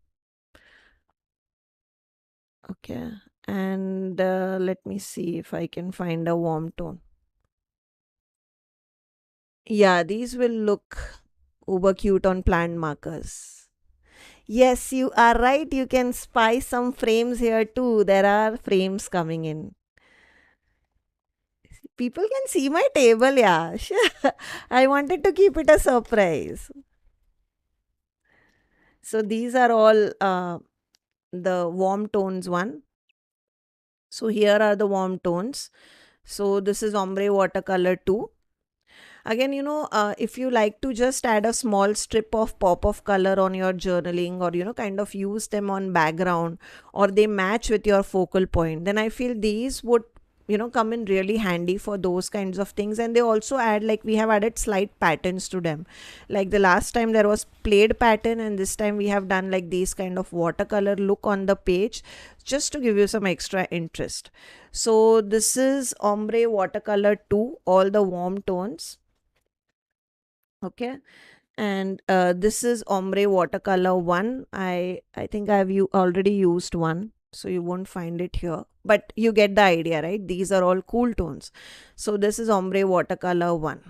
Speaker 1: Okay, and let me see if I can find a warm tone. Yeah, these will look uber cute on plant markers. Yes, you are right. You can spy some frames here too. There are frames coming in. People can see my table, yeah. Sure. I wanted to keep it a surprise. So these are all the warm tones one. So here are the warm tones. So this is Ombre Watercolor 2. Again, if you like to just add a small strip of pop of color on your journaling, or kind of use them on background, or they match with your focal point, then I feel these would come in really handy for those kinds of things. And they also add, like, we have added slight patterns to them. Like the last time there was plaid pattern, and this time we have done like these kind of watercolor look on the page, just to give you some extra interest. So this is Ombre Watercolor 2, all the warm tones. Okay, and this is Ombre Watercolor 1. I think I've already used one, so you won't find it here, but you get the idea, right? These are all cool tones. So this is Ombre Watercolor 1.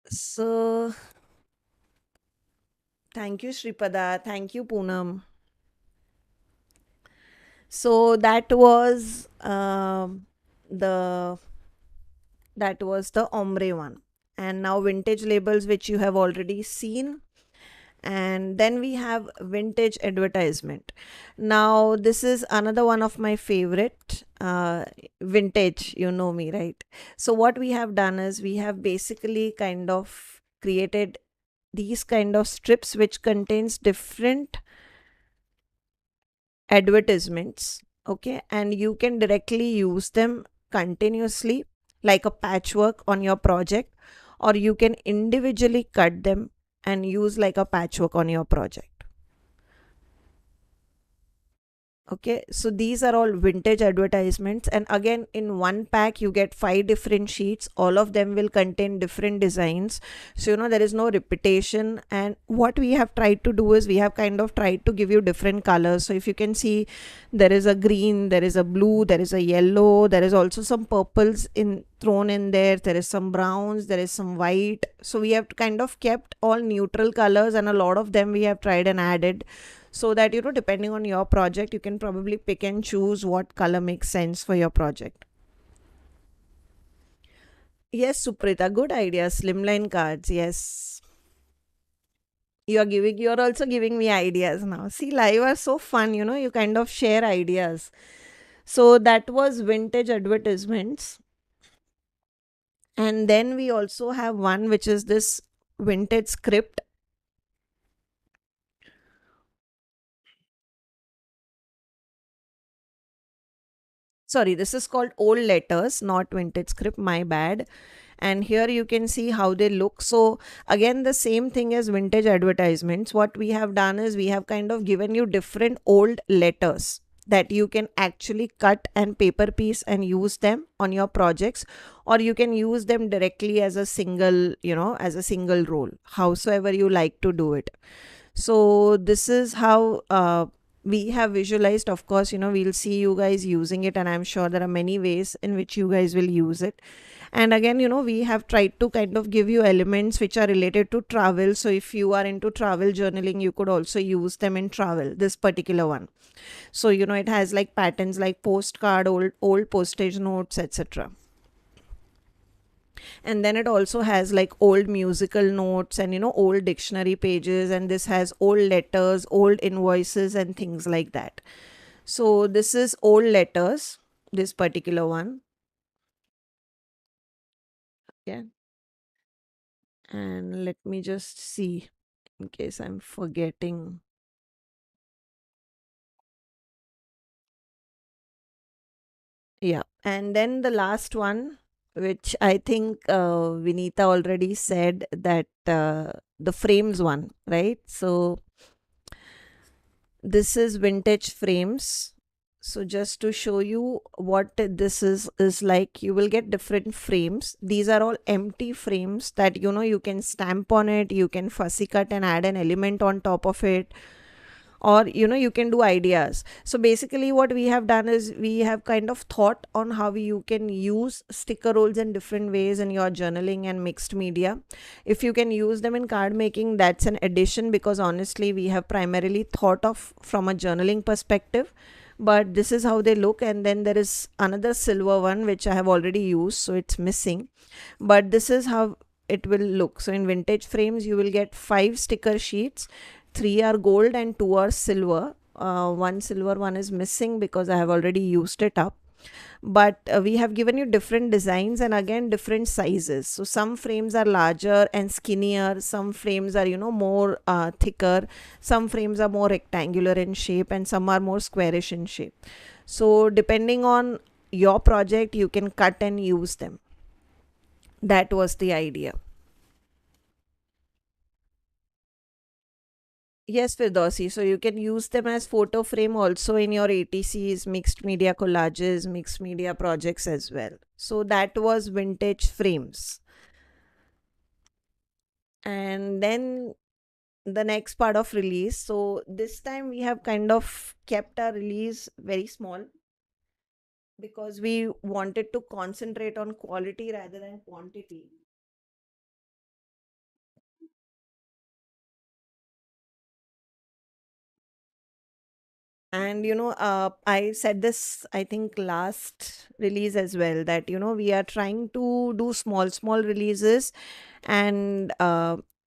Speaker 1: So thank you, Shripada. Thank you, Poonam. So the that was the ombre one. And now vintage labels, which you have already seen. And then we have vintage advertisement. Now this is another one of my favorite. Vintage, you know me, right? So what we have done is we have basically kind of created these kind of strips which contains different advertisements. Okay, and you can directly use them continuously like a patchwork on your project, or you can individually cut them and use like a patchwork on your project. Okay, so these are all vintage advertisements, and again in one pack you get 5 different sheets. All of them will contain different designs, so there is no repetition. And what we have tried to do is we have kind of tried to give you different colors. So if you can see, there is a green, there is a blue, there is a yellow, there is also some purples thrown in there, there is some browns, there is some white. So we have kind of kept all neutral colors, and a lot of them we have tried and added, so that depending on your project, you can probably pick and choose what color makes sense for your project. Yes, Suprita, good idea. Slimline cards, yes. You're also giving me ideas now. See, live are so fun, you kind of share ideas. So that was vintage advertisements. And then we also have one which is this vintage script. Sorry, this is called old letters, not vintage script, my bad. And here you can see how they look. So again, the same thing as vintage advertisements. What we have done is we have kind of given you different old letters that you can actually cut and paper piece and use them on your projects, or you can use them directly as a single, as a single roll, howsoever you like to do it. So this is how we have visualized. Of course, we'll see you guys using it, and I'm sure there are many ways in which you guys will use it. And again, we have tried to kind of give you elements which are related to travel. So if you are into travel journaling, you could also use them in travel, this particular one. So it has like patterns like postcard, old postage notes, etc. And then it also has like old musical notes and old dictionary pages, and this has old letters, old invoices, and things like that. So this is old letters, this particular one. Yeah, and let me just see in case I'm forgetting. Yeah, and then the last one, which I think Vinita already said, that the frames one, right? So this is vintage frames. So just to show you what this is like, you will get different frames. These are all empty frames that you can stamp on it, you can fussy cut and add an element on top of it, or you can do ideas. So basically what we have done is we have kind of thought on how you can use sticker rolls in different ways in your journaling and mixed media. If you can use them in card making, that's an addition, because honestly we have primarily thought of from a journaling perspective. But this is how they look. And then there is another silver one which I have already used, so it's missing, but this is how it will look. So in vintage frames you will get 5 sticker sheets. 3 are gold and 2 are silver. one silver one is missing because I have already used it up. But we have given you different designs and again different sizes. So some frames are larger and skinnier, some frames are, more thicker, some frames are more rectangular in shape, and some are more squarish in shape. So depending on your project, you can cut and use them. That was the idea. Yes, Firdausi. So you can use them as photo frame also in your ATCs, mixed media collages, mixed media projects as well. So that was vintage frames. And then the next part of release. So this time we have kind of kept our release very small because we wanted to concentrate on quality rather than quantity. And I said this, I think, last release as well, that we are trying to do small releases and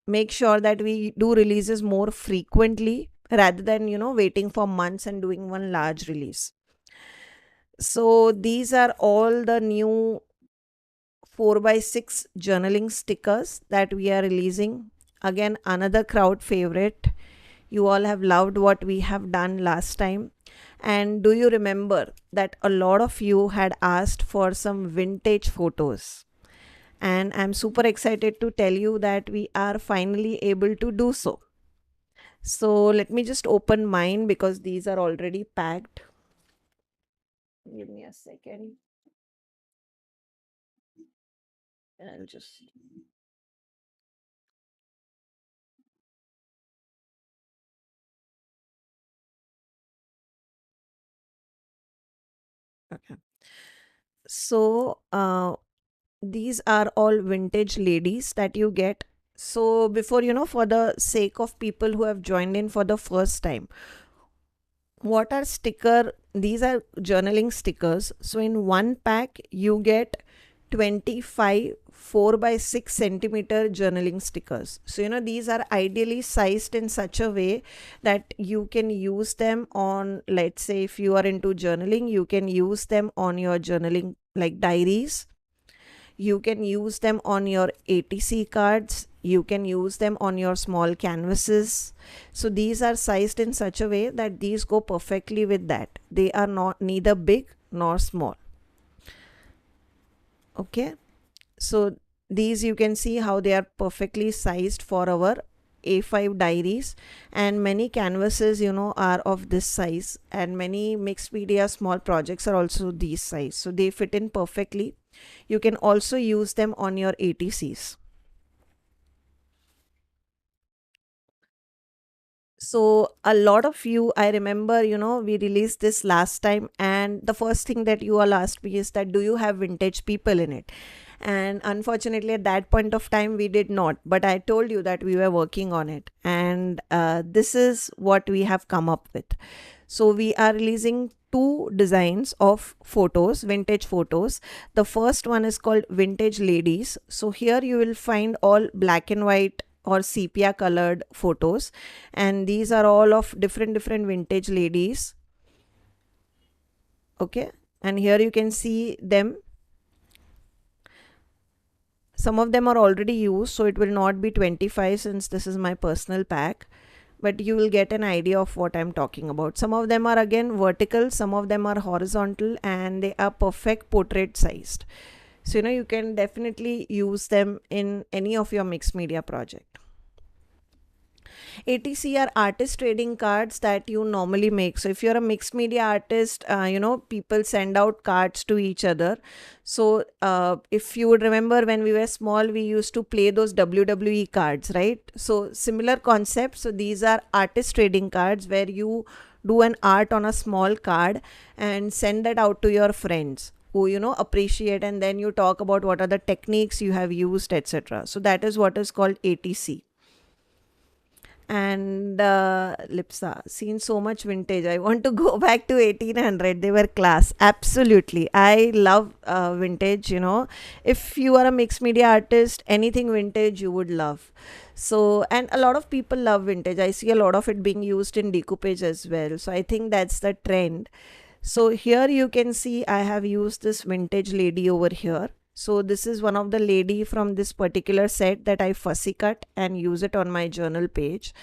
Speaker 1: make sure that we do releases more frequently rather than waiting for months and doing one large release. So these are all the new 4x6 journaling stickers that we are releasing. Again, another crowd favorite. You all have loved what we have done last time. And do you remember that a lot of you had asked for some vintage photos? And I'm super excited to tell you that we are finally able to do so. So let me just open mine because these are already packed. Give me a second. I'll just. Okay. So these are all vintage ladies that you get. So before, for the sake of people who have joined in for the first time, what are sticker? These are journaling stickers. So in one pack you get 25 4 by 6 centimeter journaling stickers. So these are ideally sized in such a way that you can use them on, let's say, if you are into journaling, you can use them on your journaling like diaries. You can use them on your ATC cards. You can use them on your small canvases. So these are sized in such a way that these go perfectly with that. They are not neither big nor small. Okay. So these, you can see how they are perfectly sized for our A5 diaries, and many canvases are of this size, and many mixed media small projects are also these size, so they fit in perfectly. You can also use them on your ATCs. So a lot of you, I remember, we released this last time, and the first thing that you all asked me is that, do you have vintage people in it? And unfortunately at that point of time we did not, but I told you that we were working on it, and this is what we have come up with. So we are releasing two designs of photos, vintage photos. The first one is called Vintage Ladies. So here you will find all black and white or sepia colored photos, and these are all of different vintage ladies. Okay, and here you can see them. Some of them are already used, so it will not be 25 since this is my personal pack, but you will get an idea of what I'm talking about. Some of them are again vertical, some of them are horizontal, and they are perfect portrait sized. So you can definitely use them in any of your mixed media project. ATC are artist trading cards that you normally make. So if you're a mixed media artist, people send out cards to each other. So if you would remember, when we were small, we used to play those WWE cards, right? So similar concept. So these are artist trading cards where you do an art on a small card and send that out to your friends who appreciate, and then you talk about what are the techniques you have used, etc. So that is what is called ATC. And Lipsa, seen so much vintage. I want to go back to 1800. They were class. Absolutely. I love vintage, you know. If you are a mixed media artist, anything vintage you would love. So, and a lot of people love vintage. I see a lot of it being used in decoupage as well. So, I think that's the trend. So, here you can see I have used this vintage lady over here. So this is one of the lady from this particular set that I fussy cut and use it on my journal page.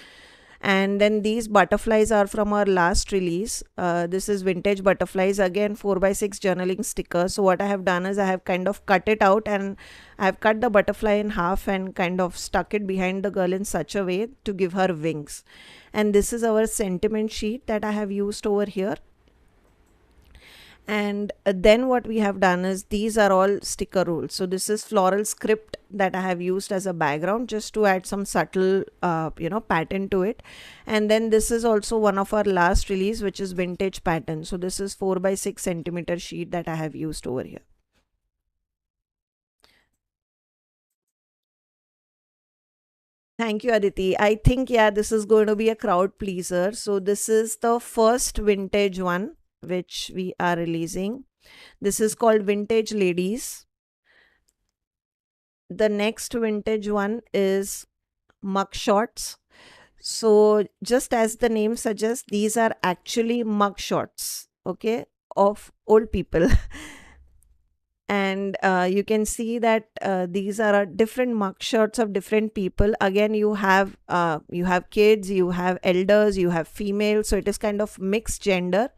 Speaker 1: And then these butterflies are from our last release. This is vintage butterflies, again 4x6 journaling sticker. So what I have done is I have kind of cut it out and I have cut the butterfly in half and kind of stuck it behind the girl in such a way to give her wings. And this is our sentiment sheet that I have used over here. And then what we have done is these are all sticker rules. So this is Floral Script that I have used as a background just to add some subtle pattern to it. And then this is also one of our last release, which is vintage pattern. So this is 4x6 centimeter sheet that I have used over here. Thank you, Aditi. I think, yeah, this is going to be a crowd pleaser. So this is the first vintage one which we are releasing. This is called Vintage Ladies. The next vintage one is mug shots. So just as the name suggests, these are actually mug shots, okay, of old people. And you can see that these are different mug shots of different people. Again, you have kids, you have elders, you have females, so it is kind of mixed gender.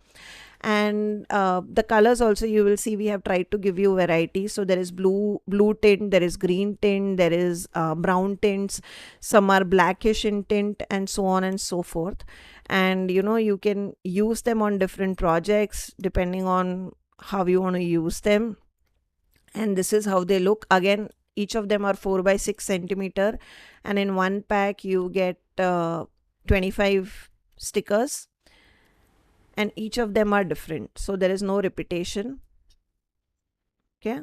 Speaker 1: And the colors also, you will see we have tried to give you variety. So there is blue tint, there is green tint, there is brown tints, some are blackish in tint, and so on and so forth. And you can use them on different projects depending on how you want to use them. And this is how they look. Again, each of them are 4x6 centimeter, and in one pack you get 25 stickers, and each of them are different, so there is no repetition. Okay,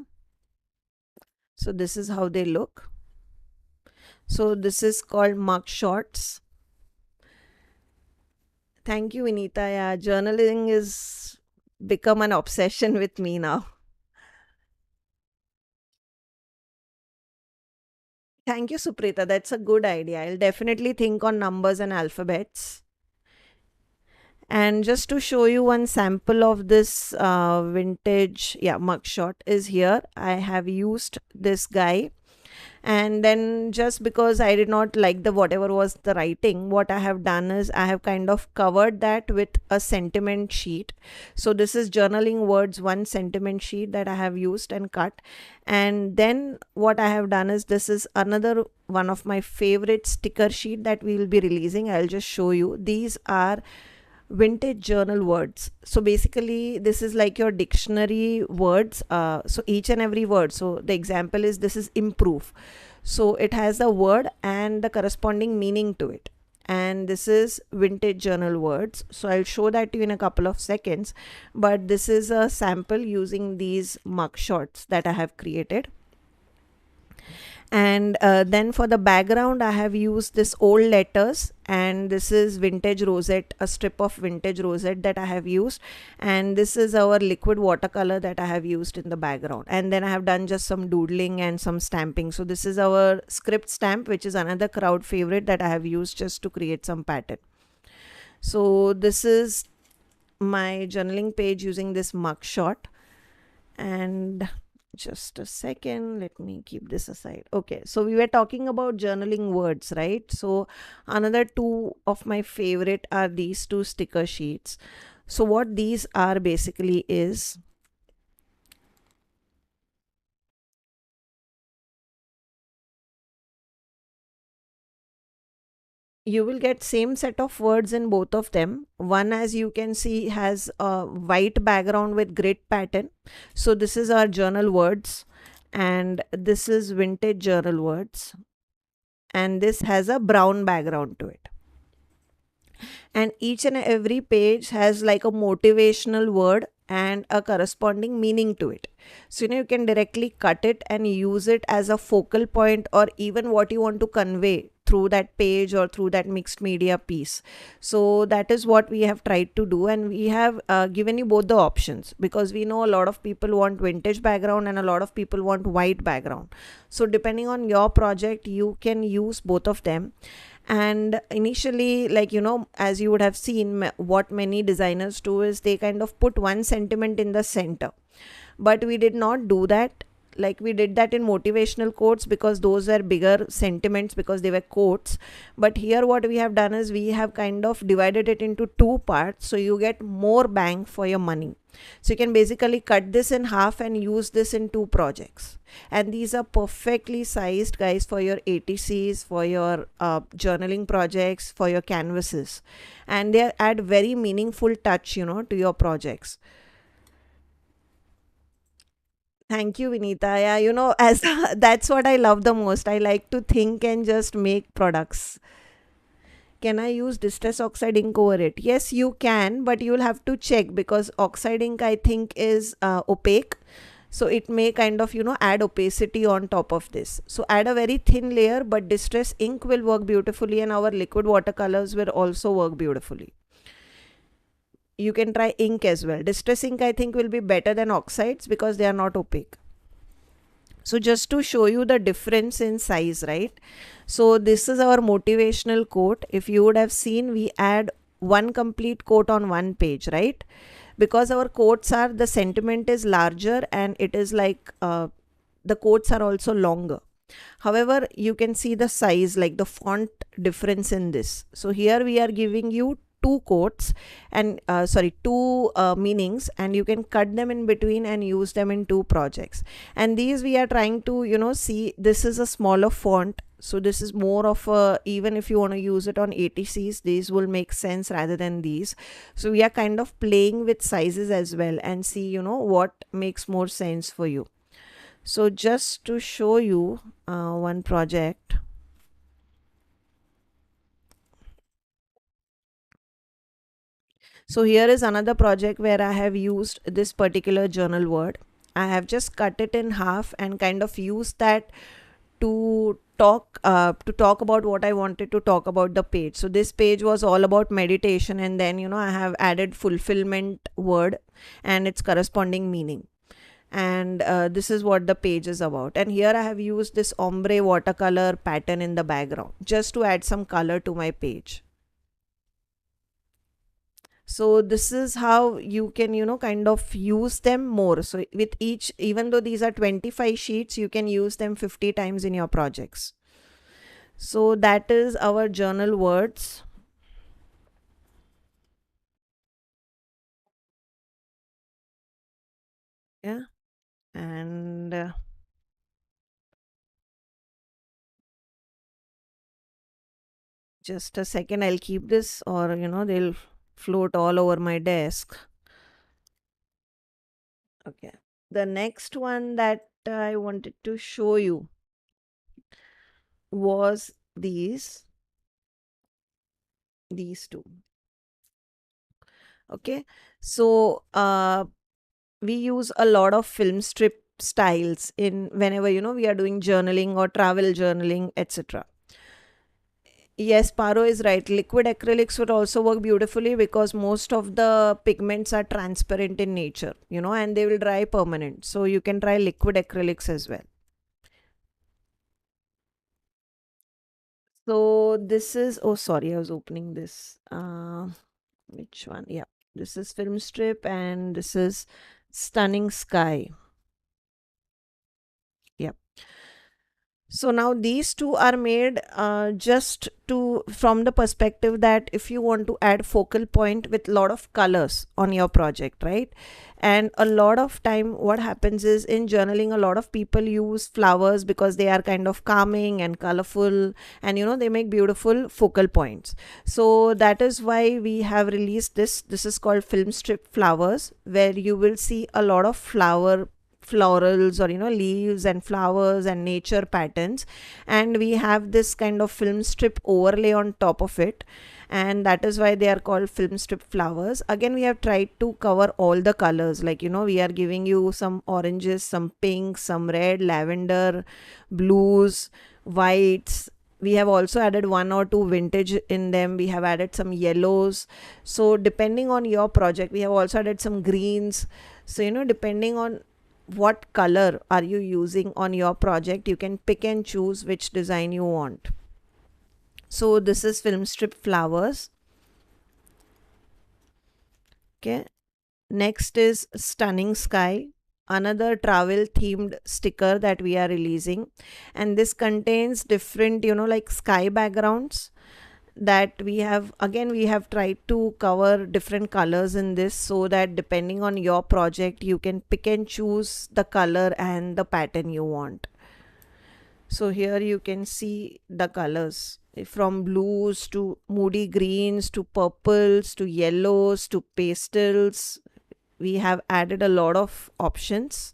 Speaker 1: so this is how they look. So this is called mug shots. Thank you, Vinita. Yeah, journaling is become an obsession with me now. Thank you, Suprita. That's a good idea. I'll definitely think on numbers and alphabets. And just to show you one sample of this vintage mugshot is here. I have used this guy, and then just because I did not like the whatever was the writing, what I have done is I have kind of covered that with a sentiment sheet. So this is journaling words one sentiment sheet that I have used and cut. And then what I have done is this is another one of my favorite sticker sheet that we will be releasing. I'll just show you. These are vintage journal words. So basically this is like your dictionary words. So each and every word, so the example is this is improve, so it has the word and the corresponding meaning to it, and this is vintage journal words. So I'll show that to you in a couple of seconds, but this is a sample using these mug shots that I have created. And then for the background I have used this old letters, and this is vintage rosette, a strip of vintage rosette that I have used, and this is our liquid watercolor that I have used in the background. And then I have done just some doodling and some stamping. So this is our script stamp, which is another crowd favorite that I have used just to create some pattern. So this is my journaling page using this mug shot. And just a second, let me keep this aside. Okay, so we were talking about journaling words, right? So another two of my favorite are these two sticker sheets. So what these are basically is, you will get same set of words in both of them. One, as you can see, has a white background with grid pattern. So this is our journal words, and this is vintage journal words, and this has a brown background to it. And each and every page has like a motivational word and a corresponding meaning to it. So you can directly cut it and use it as a focal point, or even what you want to convey through that page or through that mixed media piece. So that is what we have tried to do, and we have given you both the options, because we know a lot of people want vintage background and a lot of people want white background. So depending on your project, you can use both of them. And initially, like, as you would have seen, what many designers do is they kind of put one sentiment in the center, but we did not do that. Like, we did that in motivational quotes because those were bigger sentiments, because they were quotes. But here what we have done is we have kind of divided it into two parts, so you get more bang for your money. So you can basically cut this in half and use this in two projects, and these are perfectly sized, guys, for your ATCs, for your journaling projects, for your canvases, and they add very meaningful touch, to your projects. Thank you, Vinita. Yeah, as that's what I love the most. I like to think and just make products. Can I use Distress Oxide ink over it? Yes, you can, but you'll have to check, because Oxide ink, I think, is opaque. So it may kind of, add opacity on top of this. So add a very thin layer, but Distress ink will work beautifully, and our liquid watercolors will also work beautifully. You can try ink as well. Distress ink, I think, will be better than oxides because they are not opaque. So just to show you the difference in size, right? So this is our motivational quote. If you would have seen, we add one complete quote on one page, right? Because our quotes are, the sentiment is larger, and it is like the quotes are also longer. However, you can see the size, like the font difference in this. So here we are giving you two quotes and two meanings, and you can cut them in between and use them in two projects. And these we are trying to see, this is a smaller font, so this is more of a, even if you want to use it on ATCs, these will make sense rather than these. So we are kind of playing with sizes as well, and see what makes more sense for you. So just to show you one project. So here is another project where I have used this particular journal word. I have just cut it in half and kind of used that to talk about what I wanted to talk about the page. So this page was all about meditation, and then I have added fulfillment word and its corresponding meaning. And this is what the page is about. And here I have used this ombre watercolor pattern in the background just to add some color to my page. So this is how you can kind of use them more. So with each, even though these are 25 sheets, you can use them 50 times in your projects. So that is our journal words. Yeah. And just a second, I'll keep this, or they'll float all over my desk. Okay. The next one that I wanted to show you was these two. Okay. So we use a lot of film strip styles in whenever we are doing journaling or travel journaling, etc. Yes, Paro is right. Liquid acrylics would also work beautifully because most of the pigments are transparent in nature, and they will dry permanent. So you can try liquid acrylics as well. So this is, oh sorry, I was opening this. Which one? Yeah, this is film strip, and this is Stunning Sky. Yep. So now these two are made just from the perspective that if you want to add focal point with a lot of colors on your project, right? And a lot of time what happens is, in journaling, a lot of people use flowers because they are kind of calming and colorful, and they make beautiful focal points. So that is why we have released this. This is called film strip flowers, where you will see a lot of florals, or leaves and flowers and nature patterns, and we have this kind of film strip overlay on top of it, and that is why they are called film strip flowers. Again, we have tried to cover all the colors, like we are giving you some oranges, some pinks, some red, lavender, blues, whites, We have also added one or two vintage in them. We have added some yellows. So depending on your project, we have also added some greens. So depending on what color are you using on your project, you can pick and choose which design you want. So this is film strip flowers. Okay, next is Stunning Sky, another travel themed sticker that we are releasing, and this contains different like sky backgrounds that we have tried to cover different colors in this, so that depending on your project you can pick and choose the color and the pattern you want. So here you can see the colors from blues to moody greens to purples to yellows to pastels. We have added a lot of options.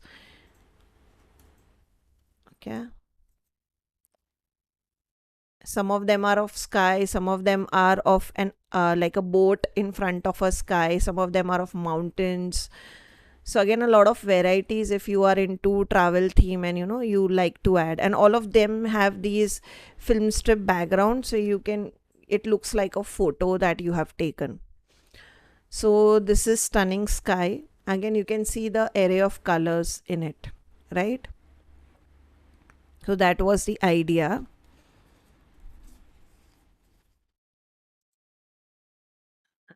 Speaker 1: Okay, some of them are of sky, some of them are of an like a boat in front of a sky, some of them are of mountains. So again, a lot of varieties if you are into travel theme and you like to add, and all of them have these film strip background, so it looks like a photo that you have taken. So this is Stunning Sky. Again, you can see the array of colors in it, right? So that was the idea.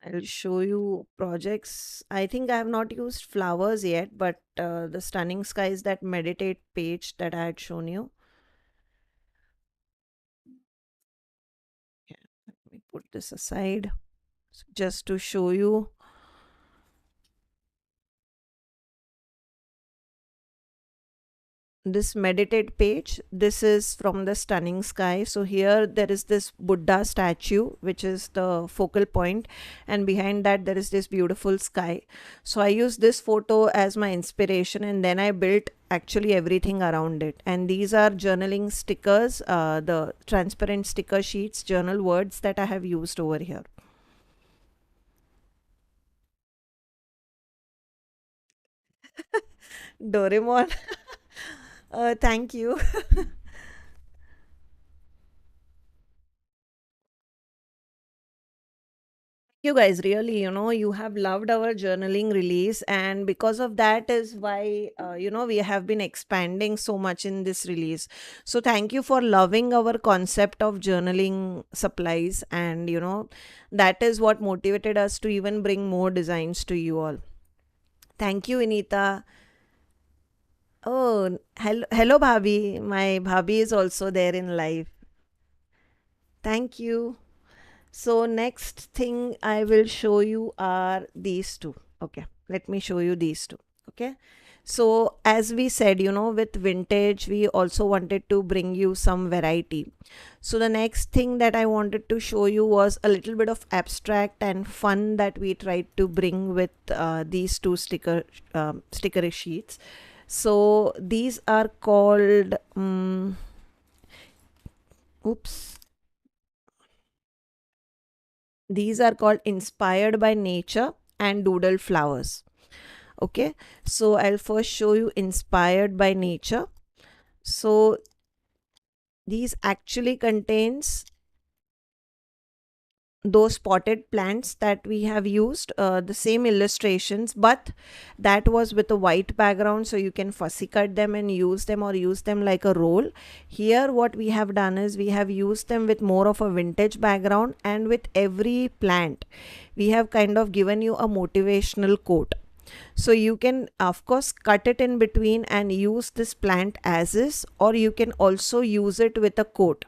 Speaker 1: I'll show you projects. I think I have not used flowers yet, but the Stunning Sky is that meditate page that I had shown you. Yeah, let me put this aside. So just to show you, this meditate page, this is from the Stunning Sky. So here there is this Buddha statue which is the focal point, and behind that there is this beautiful sky. So I used this photo as my inspiration, and then I built actually everything around it. And these are journaling stickers, the transparent sticker sheets, journal words that I have used over here. Doraemon. Thank you. You guys, really, you have loved our journaling release, and because of that is why we have been expanding so much in this release. So thank you for loving our concept of journaling supplies, and that is what motivated us to even bring more designs to you all. Thank you, Inita. Oh, hello bhabhi. My bhabhi is also there in live. Thank you. So next thing I will show you are these two. Okay, let me show you these two. Okay, so as we said, with vintage we also wanted to bring you some variety. So the next thing that I wanted to show you was a little bit of abstract and fun that we tried to bring with these two sticker sheets. So these are called oops, these are called Inspired by Nature and Doodle Flowers. Okay, so I'll first show you Inspired by Nature. So these actually contains those potted plants that we have used, the same illustrations, but that was with a white background, so you can fussy cut them and use them, or use them like a roll. Here what we have done is we have used them with more of a vintage background, and with every plant we have kind of given you a motivational quote. So you can of course cut it in between and use this plant as is, or you can also use it with a quote.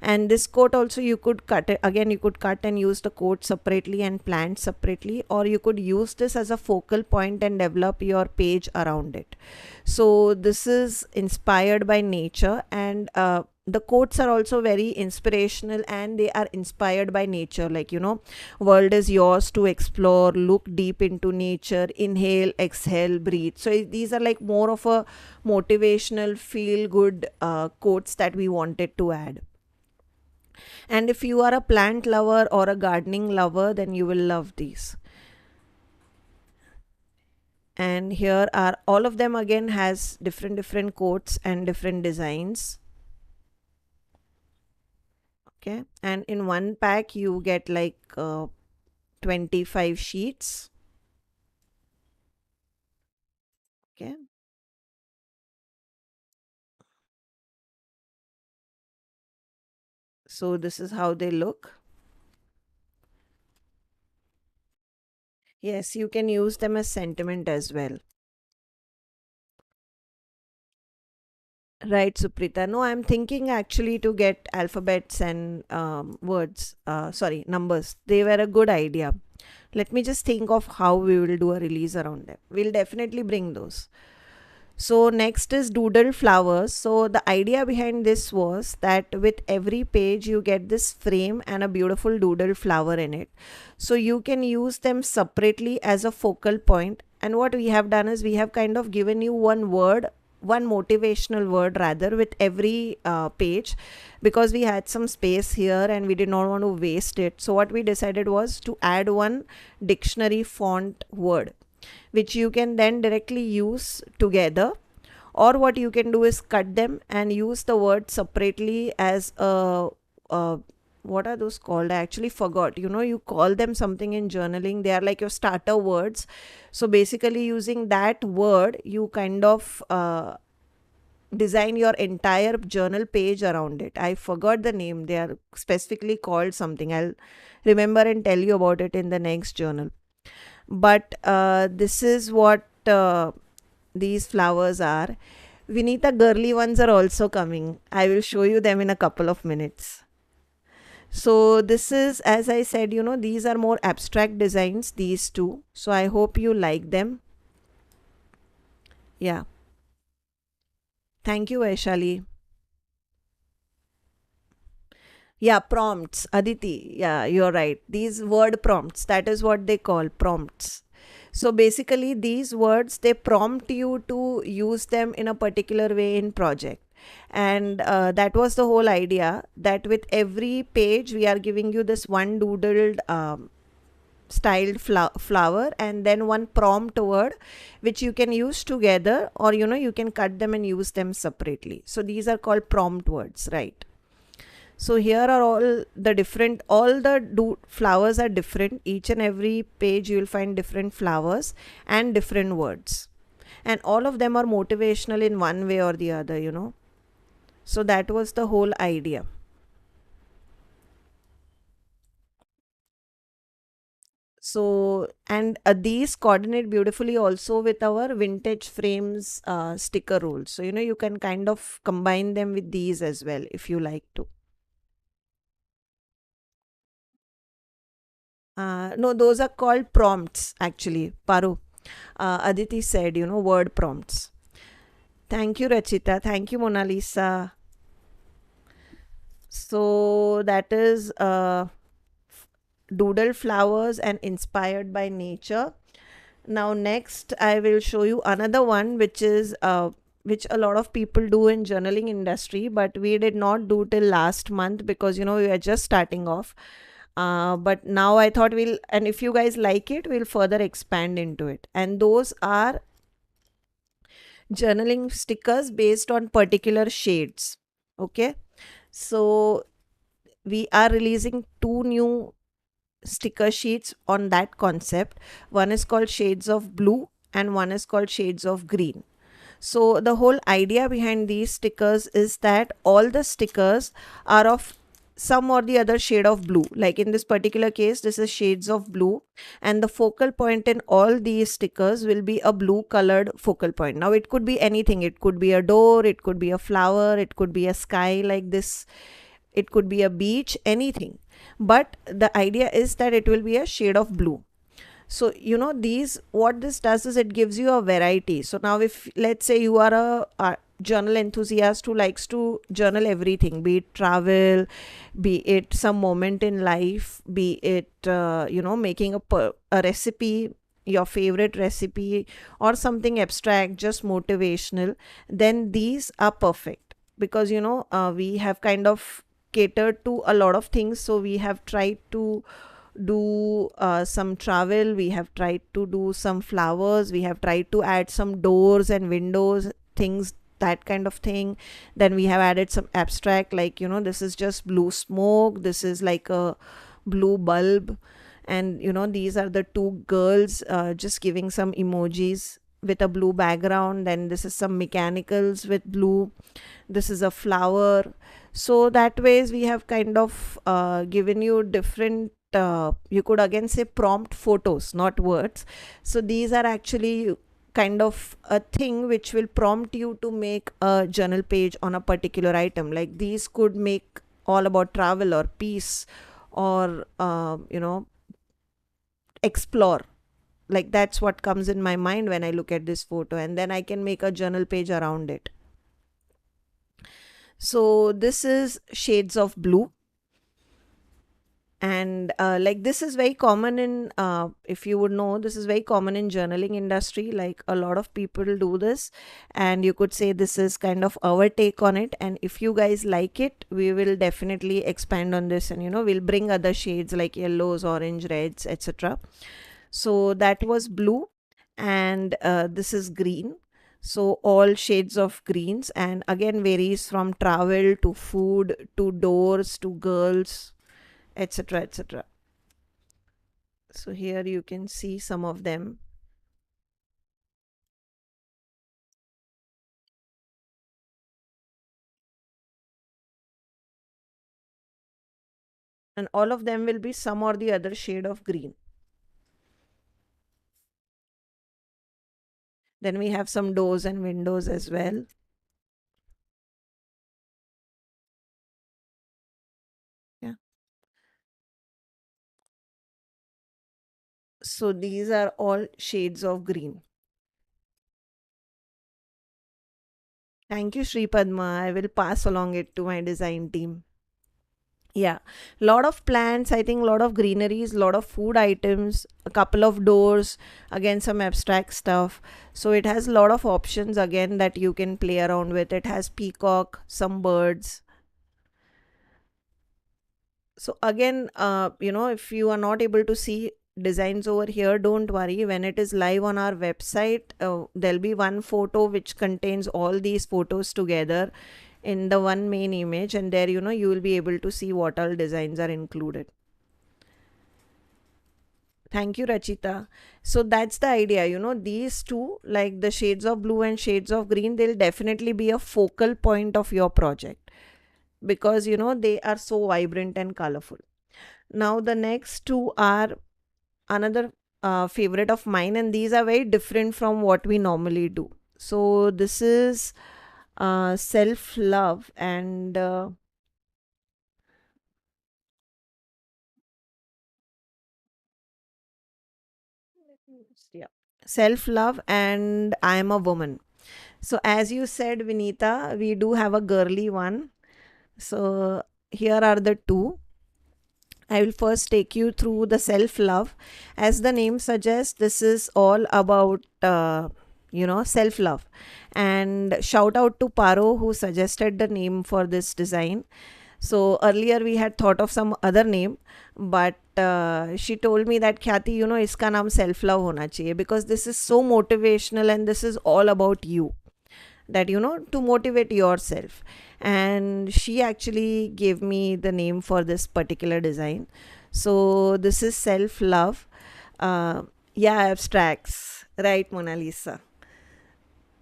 Speaker 1: And this coat also you could cut it again, you could cut and use the coat separately and plant separately, or you could use this as a focal point and develop your page around it. So this is Inspired by Nature, and the quotes are also very inspirational, and they are inspired by nature, like world is yours to explore, look deep into nature, inhale, exhale, breathe. So these are like more of a motivational feel good quotes that we wanted to add. And if you are a plant lover or a gardening lover, then you will love these. And here are all of them, again has different quotes and different designs. Okay, and in one pack you get like 25 sheets. Okay, so this is how they look. Yes, you can use them as sentiment as well. Right, Suprita. No, I'm thinking actually to get alphabets and words, sorry, numbers. They were a good idea. Let me just think of how we will do a release around them. We'll definitely bring those. So next is Doodle Flowers. So the idea behind this was that with every page you get this frame and a beautiful doodle flower in it. So you can use them separately as a focal point. And what we have done is we have kind of given you one word, one motivational word rather, with every page, because we had some space here and we did not want to waste it. So what we decided was to add one dictionary font word, which you can then directly use together, or what you can do is cut them and use the word separately as a what are those called? I actually forgot. You call them something in journaling. They are like your starter words. So basically using that word, you kind of design your entire journal page around it. I forgot the name. They are specifically called something. I'll remember and tell you about it in the next journal. But this is what these flowers are. Vinita, girly ones are also coming. I will show you them in a couple of minutes. So this is, as I said, these are more abstract designs, these two. So I hope you like them. Yeah. Thank you, Vaishali. Yeah, prompts. Aditi, yeah, you're right. These word prompts, that is what they call prompts. So basically, these words, they prompt you to use them in a particular way in project. And that was the whole idea, that with every page, we are giving you this one doodled styled flower and then one prompt word, which you can use together, or you can cut them and use them separately. So these are called prompt words, right? So here are all the flowers are different. Each and every page you will find different flowers and different words. And all of them are motivational in one way or the other. So that was the whole idea. So, and these coordinate beautifully also with our vintage frames sticker rules. So, you can kind of combine them with these as well if you like to. No, those are called prompts actually, Paru. Aditi said, word prompts. Thank you, Rachita. Thank you, Mona Lisa. So that is doodle flowers and inspired by nature. Now next I will show you another one, which is which a lot of people do in journaling industry, but we did not do till last month because we are just starting off. But now I thought and if you guys like it, we'll further expand into it. And those are journaling stickers based on particular shades. Okay, so we are releasing two new sticker sheets on that concept. One is called Shades of Blue and one is called Shades of Green. So the whole idea behind these stickers is that all the stickers are of some or the other shade of blue. Like in this particular case, this is shades of blue, and the focal point in all these stickers will be a blue colored focal point. Now it could be anything. It could be a door, it could be a flower, it could be a sky like this, it could be a beach, anything. But the idea is that it will be a shade of blue. So these, what this does is it gives you a variety. So now if let's say you are a journal enthusiast who likes to journal everything, be it travel, be it some moment in life, be it making a recipe, your favorite recipe, or something abstract, just motivational, then these are perfect. Because we have kind of catered to a lot of things. So we have tried to do some travel, we have tried to do some flowers, we have tried to add some doors and windows things that kind of thing. Then we have added some abstract, like, this is just blue smoke, this is like a blue bulb, and these are the two girls just giving some emojis with a blue background. Then this is some mechanicals with blue, this is a flower. So that ways we have kind of given you different, you could again say prompt photos, not words. So these are actually kind of a thing which will prompt you to make a journal page on a particular item. Like these could make all about travel or peace or explore. Like that's what comes in my mind when I look at this photo, and then I can make a journal page around it. So this is shades of blue, and like this is very common in, if you would know, this is very common in journaling industry. Like a lot of people do this, and you could say this is kind of our take on it. And if you guys like it, we will definitely expand on this, and we'll bring other shades like yellows, orange, reds, etc. So that was blue, and this is green. So all shades of greens, and again varies from travel to food to doors to girls, etc., etc. So here you can see some of them, and all of them will be some or the other shade of green. Then we have some doors and windows as well. Yeah. So these are all shades of green. Thank you, Sri Padma. I will pass along it to my design team. Yeah, lot of plants, I think, lot of greeneries, lot of food items, a couple of doors, again some abstract stuff. So it has a lot of options again that you can play around with. It has peacock, some birds. So again, if you are not able to see designs over here, don't worry. When it is live on our website, there'll be one photo which contains all these photos together in the one main image, and there you will be able to see what all designs are included. Thank you, Rachita. So that's the idea, these two, like the shades of blue and shades of green, they'll definitely be a focal point of your project because they are so vibrant and colorful. Now the next two are another favorite of mine, and these are very different from what we normally do. So this is self love, and yeah, self love, and I am a woman. So as you said, Vinita, we do have a girly one. So here are the two. I will first take you through the self love. As the name suggests, this is all about, self love. And shout out to Paro who suggested the name for this design. So earlier we had thought of some other name, but she told me that Khyati, iska naam self love hona chahiye because this is so motivational and this is all about you, that to motivate yourself. And she actually gave me the name for this particular design. So this is self love. uh, yeah, abstracts, right, Mona Lisa?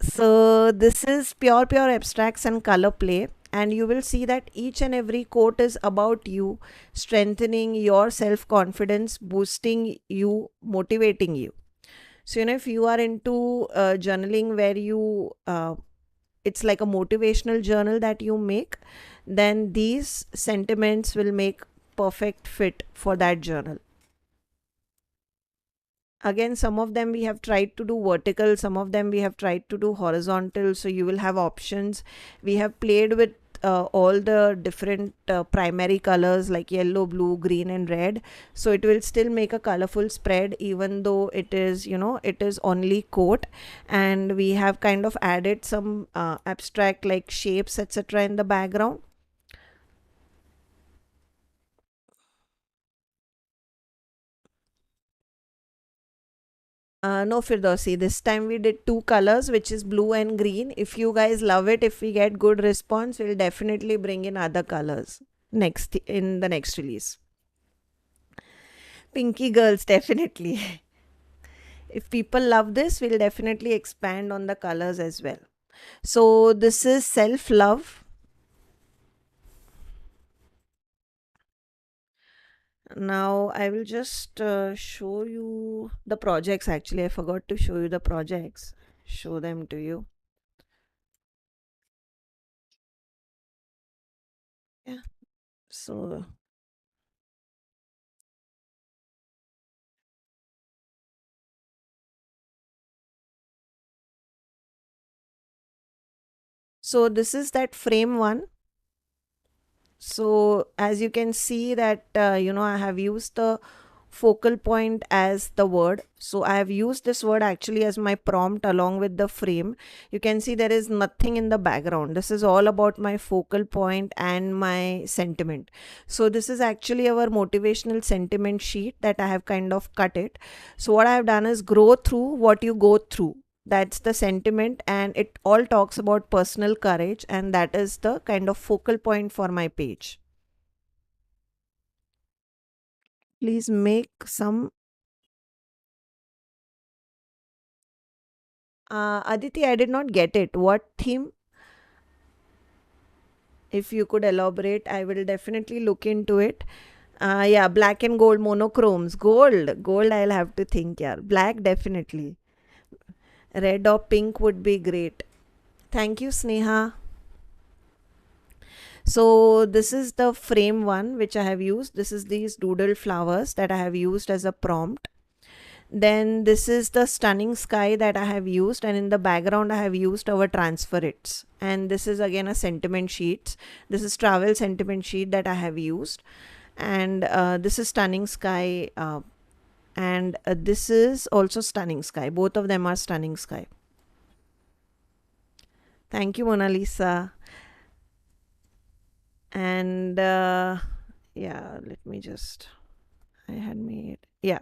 Speaker 1: So this is pure abstracts and color play, and you will see that each and every quote is about you, strengthening your self confidence, boosting you, motivating you. So if you are into journaling where you it's like a motivational journal that you make, then these sentiments will make perfect fit for that journal. Again, some of them we have tried to do vertical, some of them we have tried to do horizontal, so you will have options. We have played with all the different primary colors like yellow, blue, green and red, so it will still make a colorful spread even though it is it is only coat. And we have kind of added some abstract like shapes, etc., in the background. No, Firdausi, this time we did two colors, which is blue and green. If you guys love it, if we get good response, we'll definitely bring in other colors next in the next release. Pinky girls, definitely. If people love this, we'll definitely expand on the colors as well. So this is self-love. Now I will just show you the projects. Actually, I forgot to show you the projects. Show them to you. Yeah. So this is that frame one. So as you can see that I have used the focal point as the word. So I have used this word actually as my prompt along with the frame. You can see there is nothing in the background. This is all about my focal point and my sentiment. So this is actually our motivational sentiment sheet that I have kind of cut it. So what I have done is grow through what you go through. That's the sentiment, and it all talks about personal courage, and that is the kind of focal point for my page. Please make some. Aditi, I did not get it. What theme? If you could elaborate, I will definitely look into it. Yeah, black and gold monochromes. Gold, I'll have to think. Yeah, black definitely. Red or pink would be great. Thank you, Sneha. So this is the frame one which I have used. This is these doodle flowers that I have used as a prompt. Then this is the stunning sky that I have used, and in the background I have used our transferits. And this is again a sentiment sheet. This is travel sentiment sheet that I have used. And this is stunning sky. And this is also stunning sky. Both of them are stunning sky. Thank you, Mona Lisa. And yeah, let me just, I had made, yeah.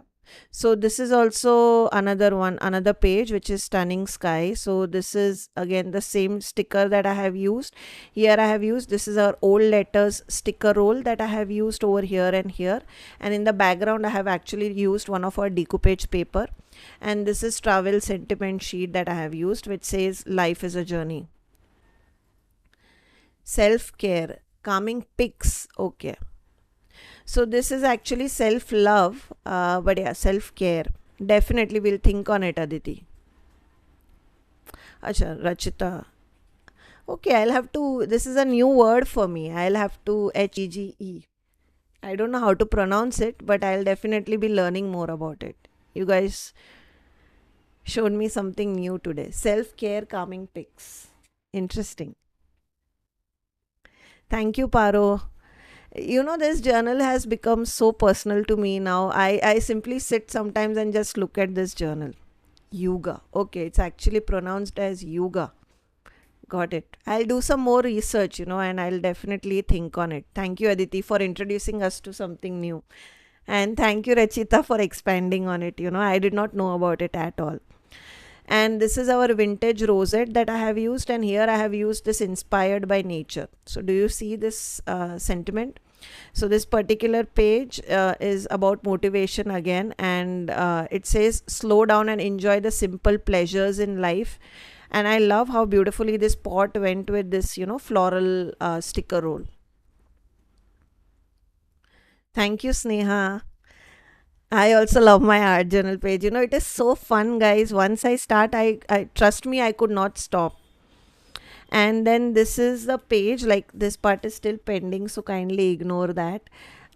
Speaker 1: So this is also another one, another page, which is stunning sky. So this is again the same sticker that I have used. Here I have used, this is our old letters sticker roll that I have used over here and here. And in the background I have actually used one of our decoupage paper. And this is travel sentiment sheet that I have used, which says life is a journey. Self-care, calming pics. Okay. So this is actually self-love, but yeah, self-care. Definitely we'll think on it, Aditi. Acha, Rachita. Okay, I'll have to, this is a new word for me. I'll have to HEGE. I don't know how to pronounce it, but I'll definitely be learning more about it. You guys showed me something new today. Self-care calming pics. Interesting. Thank you, Paro. This journal has become so personal to me now. I simply sit sometimes and just look at this journal. Yuga. Okay, it's actually pronounced as Yuga. Got it. I'll do some more research, and I'll definitely think on it. Thank you, Aditi, for introducing us to something new. And thank you, Rachita, for expanding on it. I did not know about it at all. And this is our vintage rosette that I have used, and here I have used this inspired by nature. So do you see this sentiment? So this particular page is about motivation again, and it says slow down and enjoy the simple pleasures in life. And I love how beautifully this pot went with this floral sticker roll. Thank you, Sneha. I also love my art journal page. It is so fun, guys. Once I start, I trust me, I could not stop. And then this is the page, like this part is still pending, so kindly ignore that.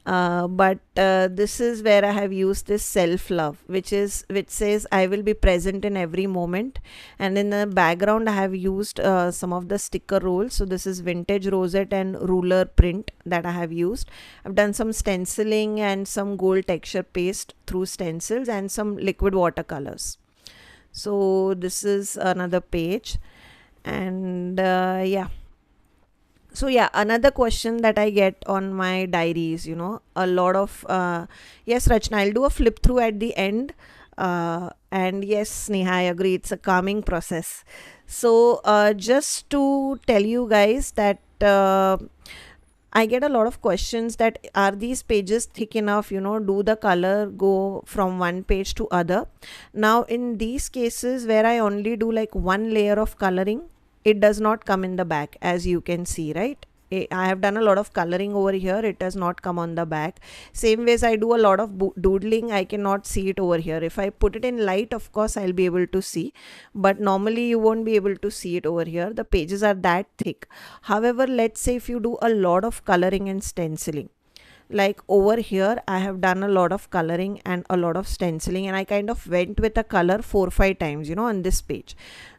Speaker 1: But this is where I have used this self-love, which says I will be present in every moment. And in the background I have used some of the sticker rolls. So this is vintage rosette and ruler print that I have used. I've done some stenciling and some gold texture paste through stencils and some liquid watercolors. So this is another page. And yeah, so yeah, another question that I get on my diaries, a lot of yes, Rachna, I'll do a flip through at the end. And yes, Neha, I agree, it's a calming process. So, just to tell you guys that I get a lot of questions that are these pages thick enough, do the color go from one page to other? Now, in these cases where I only do like one layer of coloring, it does not come in the back, as you can see, right? I have done a lot of coloring over here, it does not come on the back. Same ways I do a lot of doodling, I cannot see it over here. If I put it in light, of course I'll be able to see, but normally you won't be able to see it over here. The pages are that thick. However, let's say if you do a lot of coloring and stenciling, like over here I have done a lot of coloring and a lot of stenciling, and I kind of went with a color 4-5 times, on this page.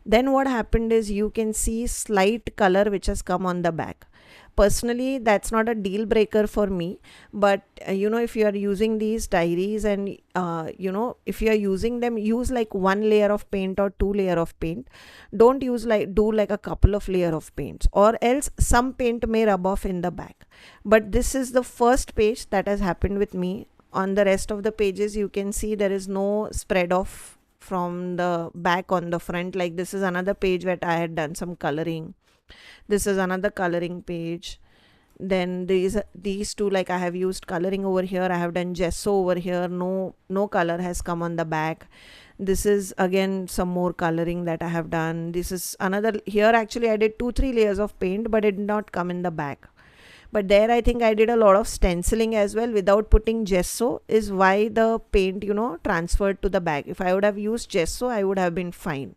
Speaker 1: Then what happened is you can see slight color which has come on the back. Personally, that's not a deal breaker for me, but if you are using these diaries and if you are using them, use like one layer of paint or two layer of paint. Don't do like a couple of layer of paints, or else some paint may rub off in the back. But this is the first page that has happened with me. On the rest of the pages you can see there is no spread off from the back on the front. Like this is another page where I had done some coloring. This is another coloring page. Then these two, like I have used coloring over here, I have done gesso over here, no color has come on the back. This is again some more coloring that I have done. This is another, here actually I did 2-3 layers of paint, but it did not come in the back. But there I think I did a lot of stenciling as well without putting gesso, is why the paint transferred to the back. If I would have used gesso, I would have been fine.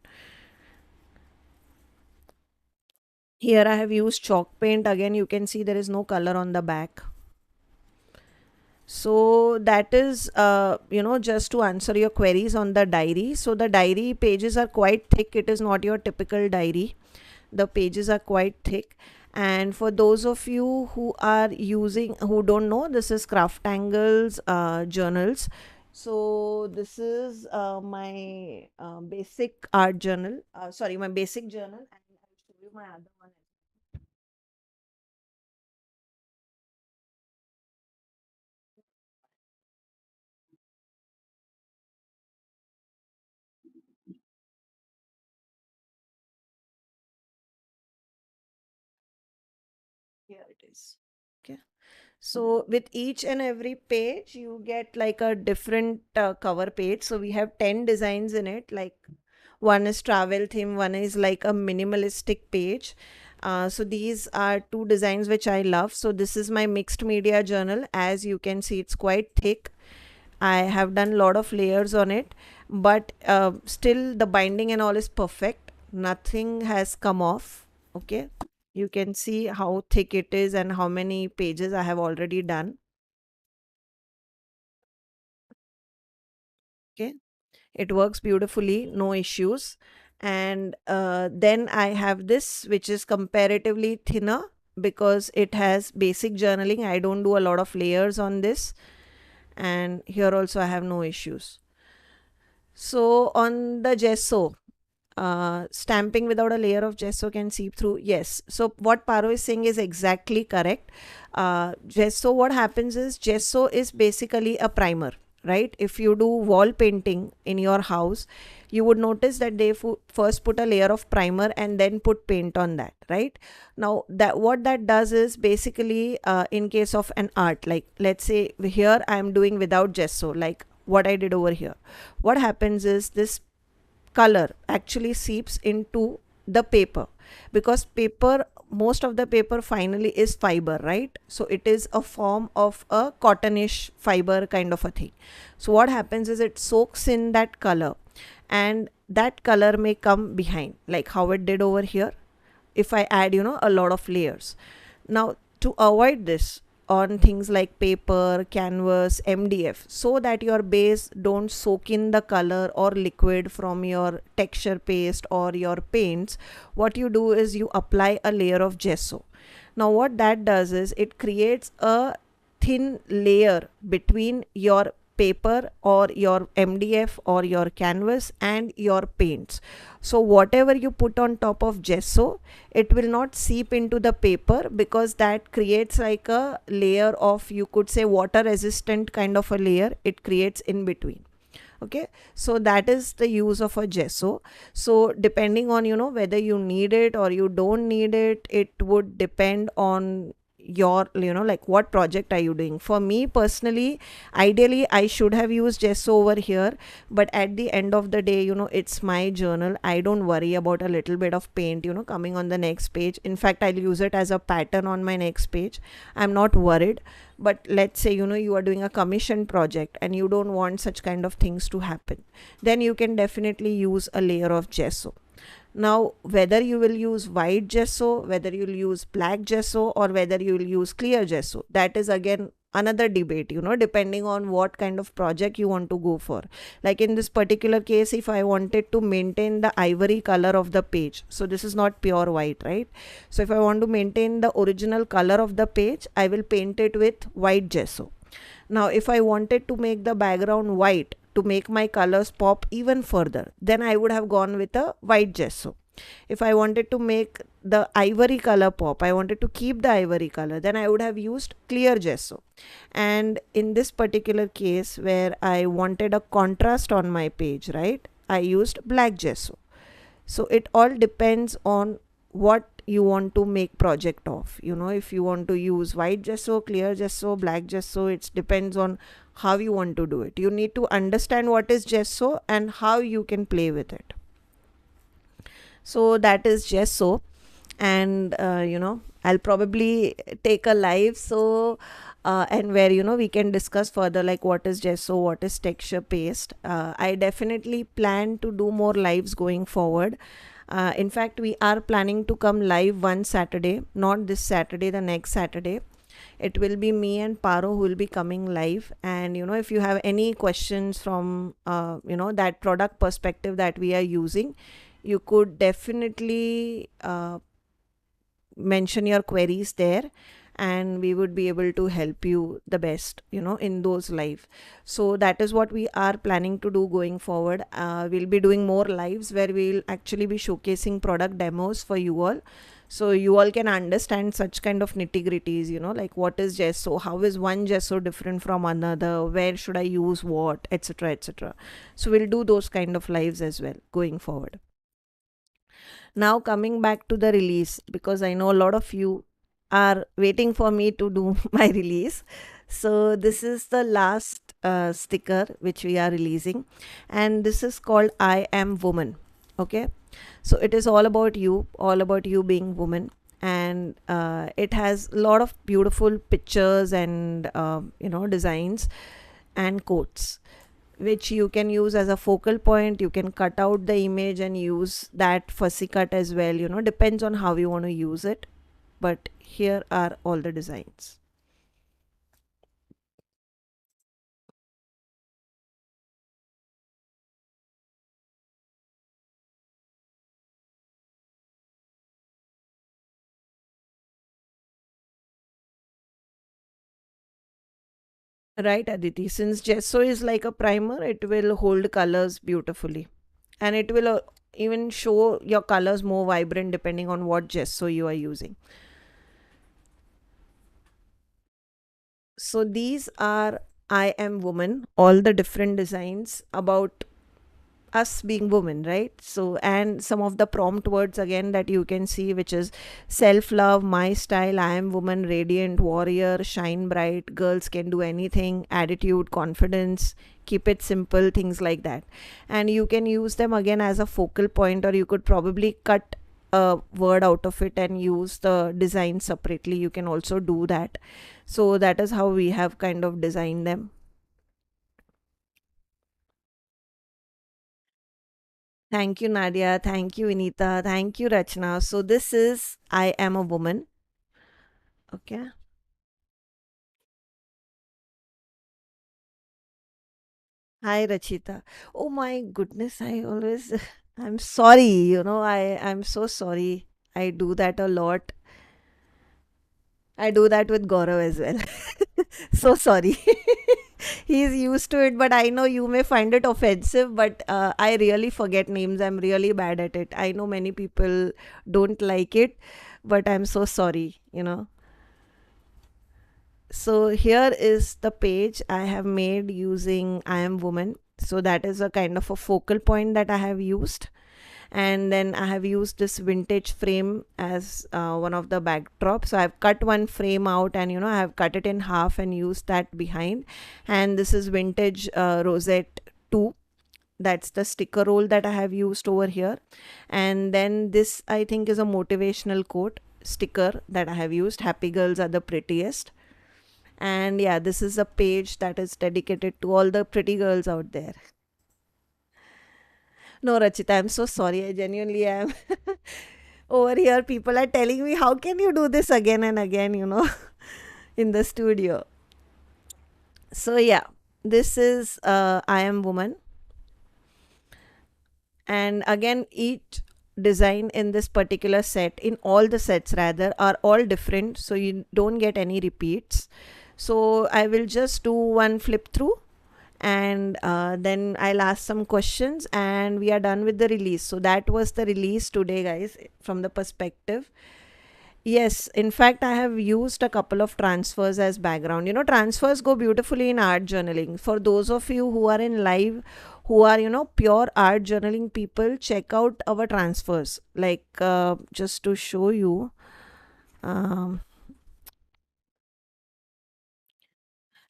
Speaker 1: Here I have used chalk paint. Again, you can see there is no color on the back. So that is, just to answer your queries on the diary. So the diary pages are quite thick. It is not your typical diary. The pages are quite thick. And for those of you who don't know, this is CrafTangles journals. So this is my basic art journal. My basic journal. And I'll show you my other one. Here it is. Okay. So with each and every page, you get like a different cover page. So we have 10 designs in it. Like one is travel theme, one is like a minimalistic page. So these are two designs which I love. So this is my mixed media journal. As you can see, it's quite thick. I have done a lot of layers on it, but still the binding and all is perfect. Nothing has come off. Okay. You can see how thick it is and how many pages I have already done. Okay, it works beautifully, no issues. And then I have this, which is comparatively thinner because it has basic journaling. I don't do a lot of layers on this, and here also I have no issues. So on the gesso, stamping without a layer of gesso can seep through. Yes, so what Paro is saying is exactly correct. Gesso, what happens is gesso is basically a primer, right? If you do wall painting in your house, you would notice that they first put a layer of primer and then put paint on that, right? Now that what that does is basically in case of an art, like let's say here I am doing without gesso, like what I did over here. What happens is this color actually seeps into the paper, because paper, most of the paper finally is fiber, right? So it is a form of a cottonish fiber kind of a thing. So what happens is it soaks in that color, and that color may come behind, like how it did over here if I add a lot of layers. Now to avoid this on things like paper, canvas, MDF, so that your base don't soak in the color or liquid from your texture paste or your paints, what you do is you apply a layer of gesso. Now what that does is it creates a thin layer between your paper or your MDF or your canvas and your paints. So whatever you put on top of gesso, it will not seep into the paper, because that creates like a layer of, you could say, water resistant kind of a layer it creates in between. Okay, so that is the use of a gesso. So depending on, whether you need it or you don't need it, it would depend on your, like what project are you doing. For me personally, ideally I should have used gesso over here, but at the end of the day, it's my journal. I don't worry about a little bit of paint, coming on the next page. In fact, I'll use it as a pattern on my next page. I'm not worried. But let's say, you are doing a commission project and you don't want such kind of things to happen, then you can definitely use a layer of gesso. Now, whether you will use white gesso, whether you'll use black gesso, or whether you will use clear gesso, that is again another debate, depending on what kind of project you want to go for. Like in this particular case, if I wanted to maintain the ivory color of the page, so this is not pure white, right? So if I want to maintain the original color of the page, I will paint it with white gesso. Now, if I wanted to make the background white to make my colors pop even further, then I would have gone with a white gesso. If I wanted to make the ivory color pop, I wanted to keep the ivory color, then I would have used clear gesso. And in this particular case where I wanted a contrast on my page, right, I used black gesso. So it all depends on what you want to make project of. If you want to use white gesso, clear gesso, black gesso, it depends on how you want to do it. You need to understand what is gesso and how you can play with it. So that is gesso. And I'll probably take a live, so and where we can discuss further, like what is gesso, what is texture paste. I definitely plan to do more lives going forward. In fact, we are planning to come live one Saturday, not this Saturday, the next Saturday. It will be me and Paro who will be coming live. And if you have any questions from that product perspective that we are using, you could definitely mention your queries there, and we would be able to help you the best in those live. So that is what we are planning to do going forward. We'll be doing more lives where we'll actually be showcasing product demos for you all, so you all can understand such kind of nitty-gritties, like what is gesso, how is one gesso different from another, where should I use what, etc, etc. So we'll do those kind of lives as well going forward. Now coming back to the release, because I know a lot of you are waiting for me to do my release. So this is the last sticker which we are releasing, and this is called I Am Woman. Okay, so it is all about you being woman, and it has a lot of beautiful pictures and designs and quotes, which you can use as a focal point. You can cut out the image and use that fussy cut as well, depends on how you want to use it. But here are all the designs. Right, Aditi, since gesso is like a primer, it will hold colors beautifully, and it will even show your colors more vibrant depending on what gesso you are using. So these are I Am Woman, all the different designs about us being women, right? So, and some of the prompt words again that you can see, which is self-love, my style, I am woman, radiant, warrior, shine bright, girls can do anything, attitude, confidence, keep it simple, things like that. And you can use them again as a focal point, or you could probably cut a word out of it and use the design separately. You can also do that. So that is how we have kind of designed them. Thank you, Nadia. Thank you, Vinita. Thank you, Rachna. So this is I Am a Woman. Okay. Hi, Rachita. Oh my goodness, I always, I'm sorry, I'm so sorry. I do that a lot. I do that with Gaurav as well. So sorry. He's used to it, but I know you may find it offensive, but I really forget names. I'm really bad at it. I know many people don't like it, but I'm so sorry. So here is the page I have made using I Am Woman. So that is a kind of a focal point that I have used. And then I have used this vintage frame as one of the backdrops. So I've cut one frame out, and I have cut it in half and used that behind. And this is vintage Rosette 2. That's the sticker roll that I have used over here. And then this, I think, is a motivational quote sticker that I have used. Happy girls are the prettiest. And yeah, this is a page that is dedicated to all the pretty girls out there. No, Rachita, I'm so sorry. I genuinely am. Over here, people are telling me, how can you do this again and again, in the studio? So, yeah, this is I Am Woman. And again, each design in this particular set, in all the sets rather, are all different. So, you don't get any repeats. So, I will just do one flip through, and then I'll ask some questions, and we are done with the release. So that was the release today, guys, from the perspective. Yes, in fact, I have used a couple of transfers as background. Transfers go beautifully in art journaling. For those of you who are in live, who are, pure art journaling people, check out our transfers. Like, just to show you, um,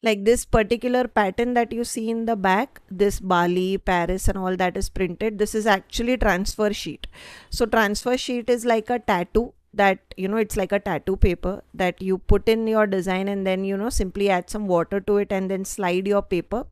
Speaker 1: like this particular pattern that you see in the back, this Bali, Paris and all that is printed, this is actually transfer sheet. So transfer sheet is like a tattoo that, it's like a tattoo paper that you put in your design, and then, simply add some water to it and then slide your paper,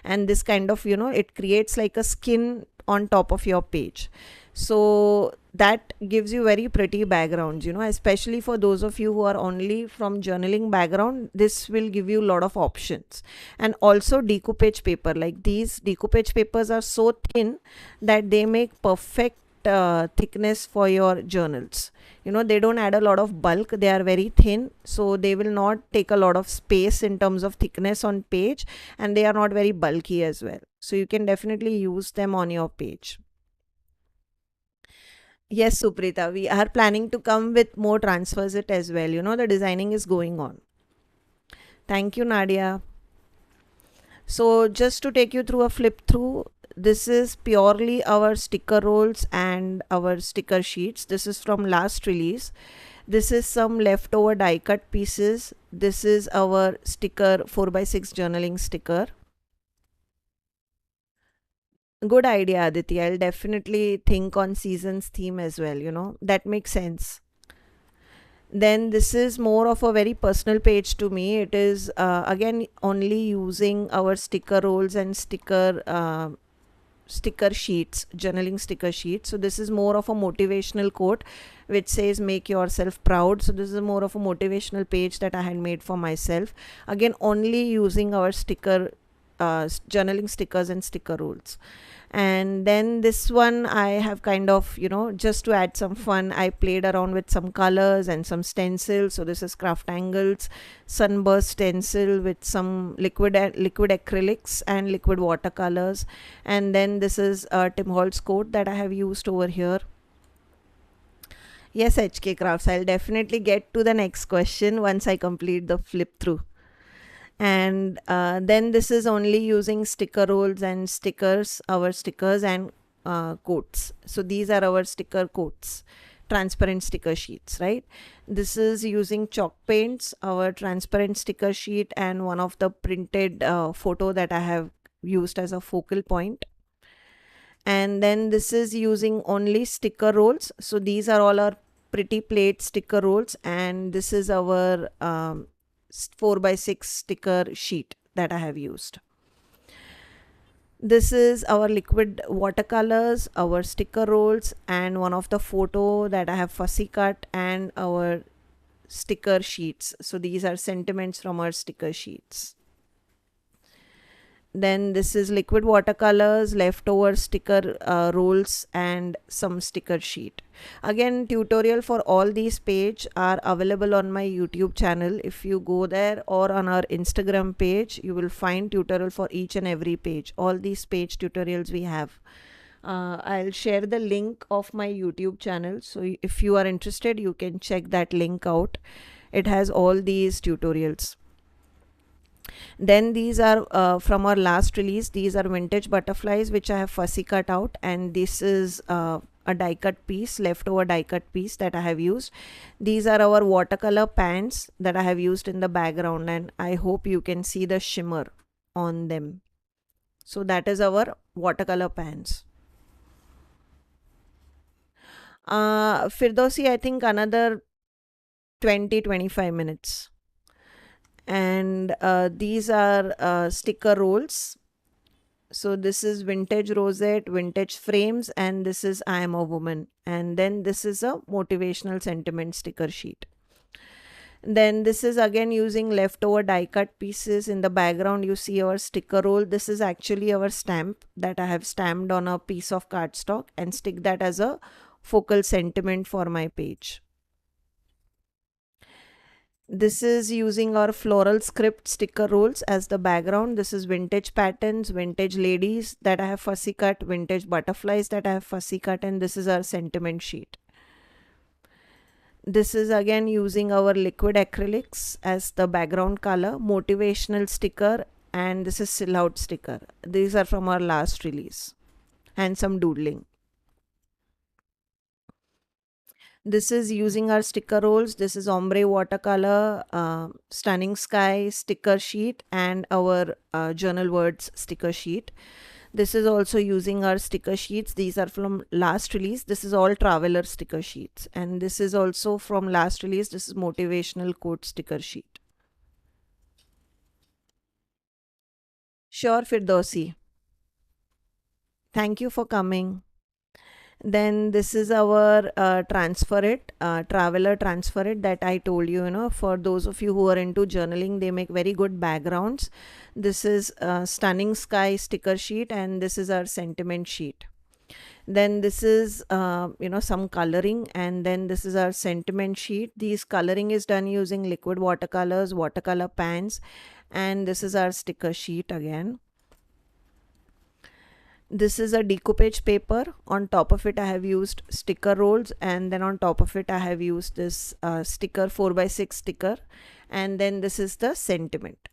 Speaker 1: and this kind of, it creates like a skin on top of your page. So that gives you very pretty backgrounds, especially for those of you who are only from journaling background. This will give you a lot of options. And also decoupage paper, like these decoupage papers are so thin that they make perfect thickness for your journals. They don't add a lot of bulk, they are very thin, so they will not take a lot of space in terms of thickness on page, and they are not very bulky as well. So you can definitely use them on your page. Yes, Suprita, we are planning to come with more transfers it as well. The designing is going on. Thank you, Nadia. So just to take you through a flip through, this is purely our sticker rolls and our sticker sheets. This is from last release. This is some leftover die cut pieces. This is our sticker 4x6 journaling sticker. Good idea, Aditi. I'll definitely think on seasons theme as well, that makes sense. Then this is more of a very personal page to me. It is again only using our sticker rolls and sticker sheets, journaling sticker sheets. So this is more of a motivational quote which says make yourself proud. So this is more of a motivational page that I had made for myself, again only using our sticker journaling stickers and sticker rolls. And then this one I have kind of, just to add some fun, I played around with some colors and some stencils. So this is CrafTangles sunburst stencil with some liquid acrylics and liquid watercolors. And then this is Tim Holtz quote that I have used over here. Yes, HK Crafts, I'll definitely get to the next question once I complete the flip through. And then this is only using sticker rolls and stickers, our stickers and quotes. So these are our sticker quotes, transparent sticker sheets, right? This is using chalk paints, our transparent sticker sheet, and one of the printed photo that I have used as a focal point. And then this is using only sticker rolls. So these are all our pretty plate sticker rolls, and this is our 4x6 sticker sheet that I have used. This is our liquid watercolors, our sticker rolls, and one of the photo that I have fussy cut, and our sticker sheets. So these are sentiments from our sticker sheets. Then this is liquid watercolors, leftover sticker rolls, and some sticker sheet. Again, tutorial for all these page are available on my YouTube channel. If you go there or on our Instagram page, you will find tutorial for each and every page. All these page tutorials we have. I'll share the link of my YouTube channel. So if you are interested, you can check that link out. It has all these tutorials. Then these are from our last release. These are vintage butterflies which I have fussy cut out, and this is a die cut piece, leftover die cut piece that I have used. These are our watercolor pans that I have used in the background, and I hope you can see the shimmer on them. So that is our watercolor pans. Firdausi, I think another 20-25 minutes. And these are sticker rolls. So this is vintage rosette, vintage frames, and this is I am a woman. And then this is a motivational sentiment sticker sheet. Then this is again using leftover die cut pieces. In the background you see our sticker roll. This is actually our stamp that I have stamped on a piece of cardstock and stick that as a focal sentiment for my page. This is using our Floral Script sticker rolls as the background. This is vintage patterns, vintage ladies that I have fussy cut, vintage butterflies that I have fussy cut, and this is our sentiment sheet. This is again using our liquid acrylics as the background color, motivational sticker, and this is silhouette sticker. These are from our last release, and some doodling. This is using our sticker rolls. This is ombre watercolor, stunning sky sticker sheet, and our journal words sticker sheet. This is also using our sticker sheets. These are from last release. This is all traveler sticker sheets, and this is also from last release. This is motivational quote sticker sheet. Sure, Firdausi. Thank you for coming. Then this is our traveler transfer it that I told you, for those of you who are into journaling, they make very good backgrounds. This is stunning sky sticker sheet, and this is our sentiment sheet. Then this is some coloring, and then this is our sentiment sheet. These coloring is done using liquid watercolors, watercolor pans, and this is our sticker sheet again. This is a decoupage paper. On top of it I have used sticker rolls, and then on top of it I have used this sticker 4x6 sticker, and then this is the sentiment.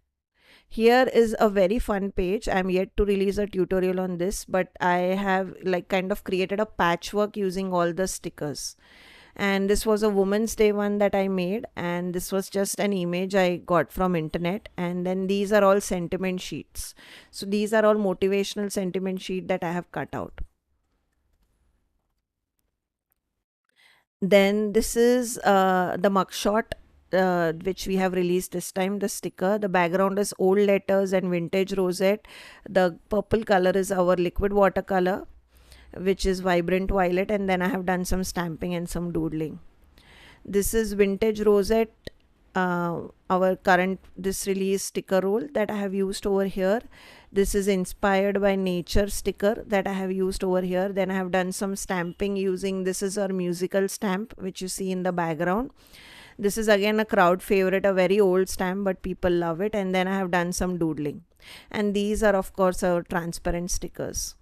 Speaker 1: Here is a very fun page. I'm yet to release a tutorial on this, but I have kind of created a patchwork using all the stickers. And this was a Women's Day one that I made, and this was just an image I got from internet. And then these are all sentiment sheets. So these are all motivational sentiment sheet that I have cut out. Then this is the mugshot which we have released this time, the sticker. The background is old letters and vintage rosette. The purple color is our liquid watercolor, which is vibrant violet, and then I have done some stamping and some doodling. This is vintage rosette, our current this release sticker roll that I have used over here. This is inspired by nature sticker that I have used over here. Then I have done some stamping using, this is our musical stamp which you see in the background. This is again a crowd favorite, a very old stamp, but people love it. And then I have done some doodling, and these are of course our transparent stickers.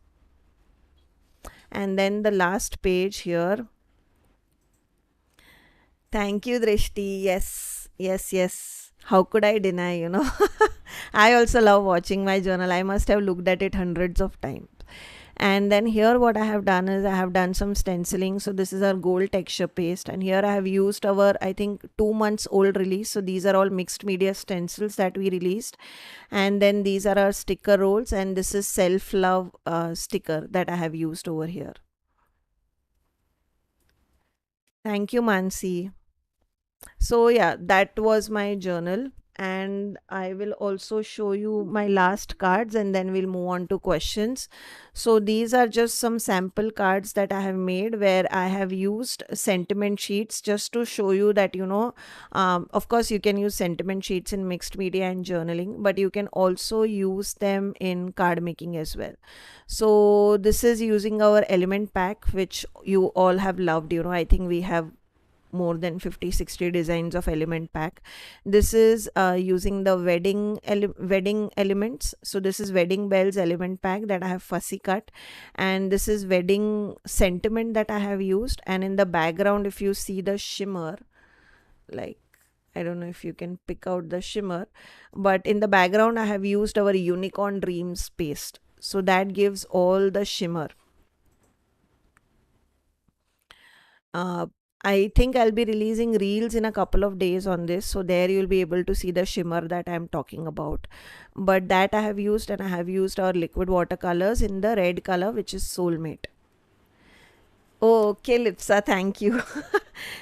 Speaker 1: And then the last page here. Thank you, Drishti. Yes. How could I deny, I also love watching my journal. I must have looked at it hundreds of times. And then here what I have done is I have done some stenciling. So this is our gold texture paste, and here I have used our, I think, 2 months old release. So these are all mixed media stencils that we released. And then these are our sticker rolls, and this is self-love sticker that I have used over here. Thank you, Mansi. So yeah, that was my journal, and I will also show you my last cards, and then we'll move on to questions. So these are just some sample cards that I have made where I have used sentiment sheets just to show you that, of course you can use sentiment sheets in mixed media and journaling, but you can also use them in card making as well. So this is using our element pack, which you all have loved. I think we have more than 50-60 designs of element pack. This is using the wedding elements. So this is wedding bells element pack that I have fussy cut, and this is wedding sentiment that I have used. And in the background, if you see the shimmer, I don't know if you can pick out the shimmer, but in the background I have used our Unicorn Dreams paste. So that gives all the shimmer. Uh, I think I'll be releasing reels in a couple of days on this. So there you'll be able to see the shimmer that I'm talking about. But that I have used, and I have used our liquid watercolors in the red color, which is Soulmate. Oh, okay, Lipsa, thank you.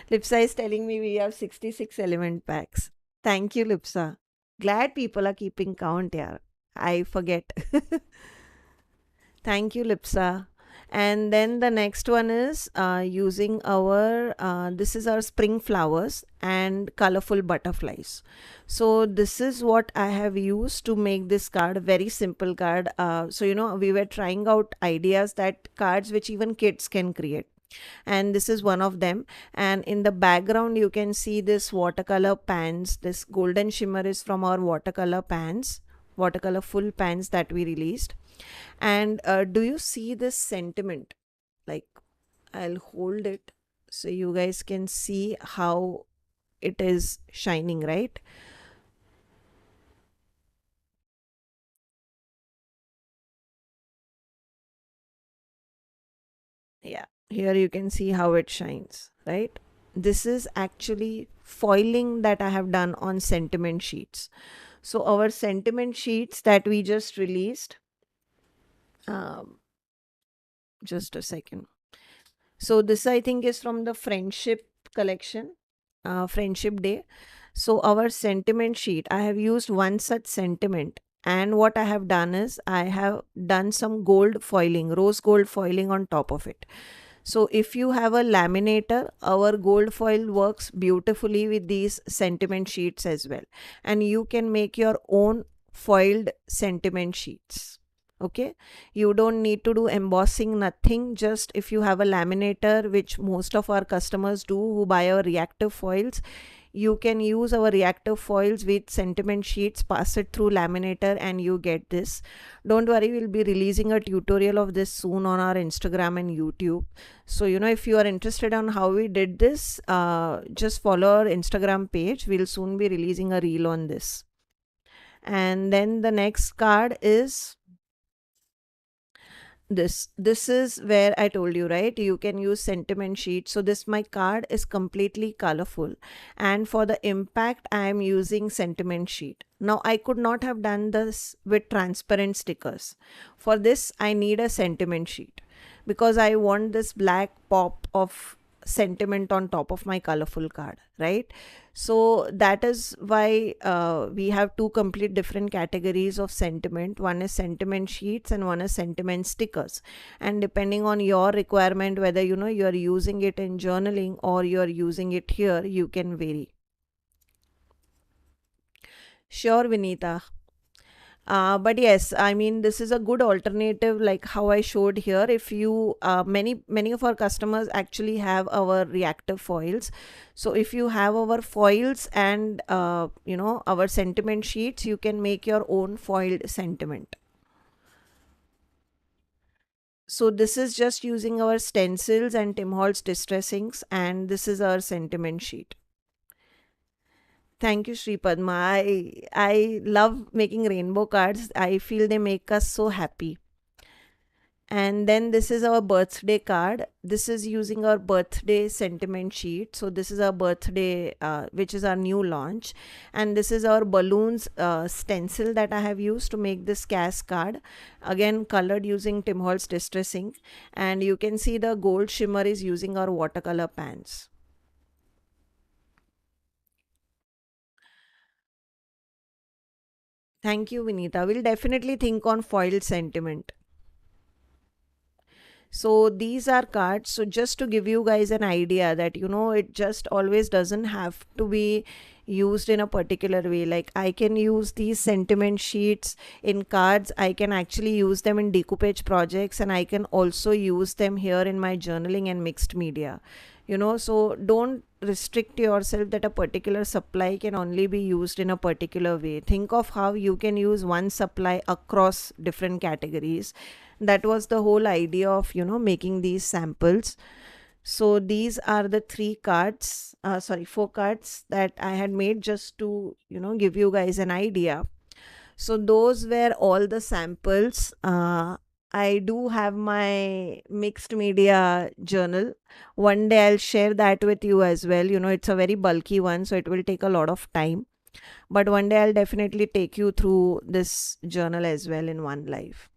Speaker 1: Lipsa is telling me we have 66 element packs. Thank you, Lipsa. Glad people are keeping count, yeah. I forget. Thank you, Lipsa. And then the next one is using our, this is our spring flowers and colorful butterflies. So this is what I have used to make this card, a very simple card. So, we were trying out ideas that cards which even kids can create. And this is one of them. And in the background, you can see this watercolor pans. This golden shimmer is from our watercolor pans, watercolor full pans that we released. And do you see this sentiment? Like, I'll hold it so you guys can see how it is shining, right? Yeah, here you can see how it shines, right? This is actually foiling that I have done on sentiment sheets. So our sentiment sheets that we just released, um, just a second. So this I think is from the friendship collection, friendship day. So our sentiment sheet, I have used one such sentiment, and what I have done is I have done some gold foiling, rose gold foiling on top of it. So if you have a laminator, our gold foil works beautifully with these sentiment sheets as well. And you can make your own foiled sentiment sheets. Okay, you don't need to do embossing, nothing. Just if you have a laminator, which most of our customers do who buy our reactive foils, you can use our reactive foils with sentiment sheets, pass it through laminator, and you get this. Don't worry, we'll be releasing a tutorial of this soon on our Instagram and YouTube. So if you are interested on how we did this, just follow our Instagram page. We'll soon be releasing a reel on this. And then the next card is this is where I told you, right, you can use sentiment sheet. So this, my card is completely colorful, and for the impact I am using sentiment sheet. Now I could not have done this with transparent stickers. For this I need a sentiment sheet because I want this black pop of sentiment on top of my colorful card, right? So that is why we have two complete different categories of sentiment. One is sentiment sheets and one is sentiment stickers, and depending on your requirement, whether you are using it in journaling or you are using it here, you can vary. Sure, Vinita. But yes, I mean, this is a good alternative, like how I showed here. If you many of our customers actually have our reactive foils. So if you have our foils and our sentiment sheets, you can make your own foiled sentiment. So this is just using our stencils and Tim Holtz distress inks, and this is our sentiment sheet. Thank you, Sri Padma. I love making rainbow cards. I feel they make us so happy. And then this is our birthday card. This is using our birthday sentiment sheet. So this is our birthday, which is our new launch. And this is our balloons stencil that I have used to make this CAS card. Again, colored using Tim Holtz distress ink. And you can see the gold shimmer is using our watercolor pans. Thank you, Vinita. We'll definitely think on foiled sentiment. So these are cards. So just to give you guys an idea that, it just always doesn't have to be used in a particular way. Like I can use these sentiment sheets in cards. I can actually use them in decoupage projects, and I can also use them here in my journaling and mixed media. So don't restrict yourself that a particular supply can only be used in a particular way. Think of how you can use one supply across different categories. That was the whole idea of making these samples. So these are the four cards that I had made just to, give you guys an idea. So those were all the samples. I do have my mixed media journal. One day I'll share that with you as well. It's a very bulky one, so it will take a lot of time. But one day I'll definitely take you through this journal as well in one live.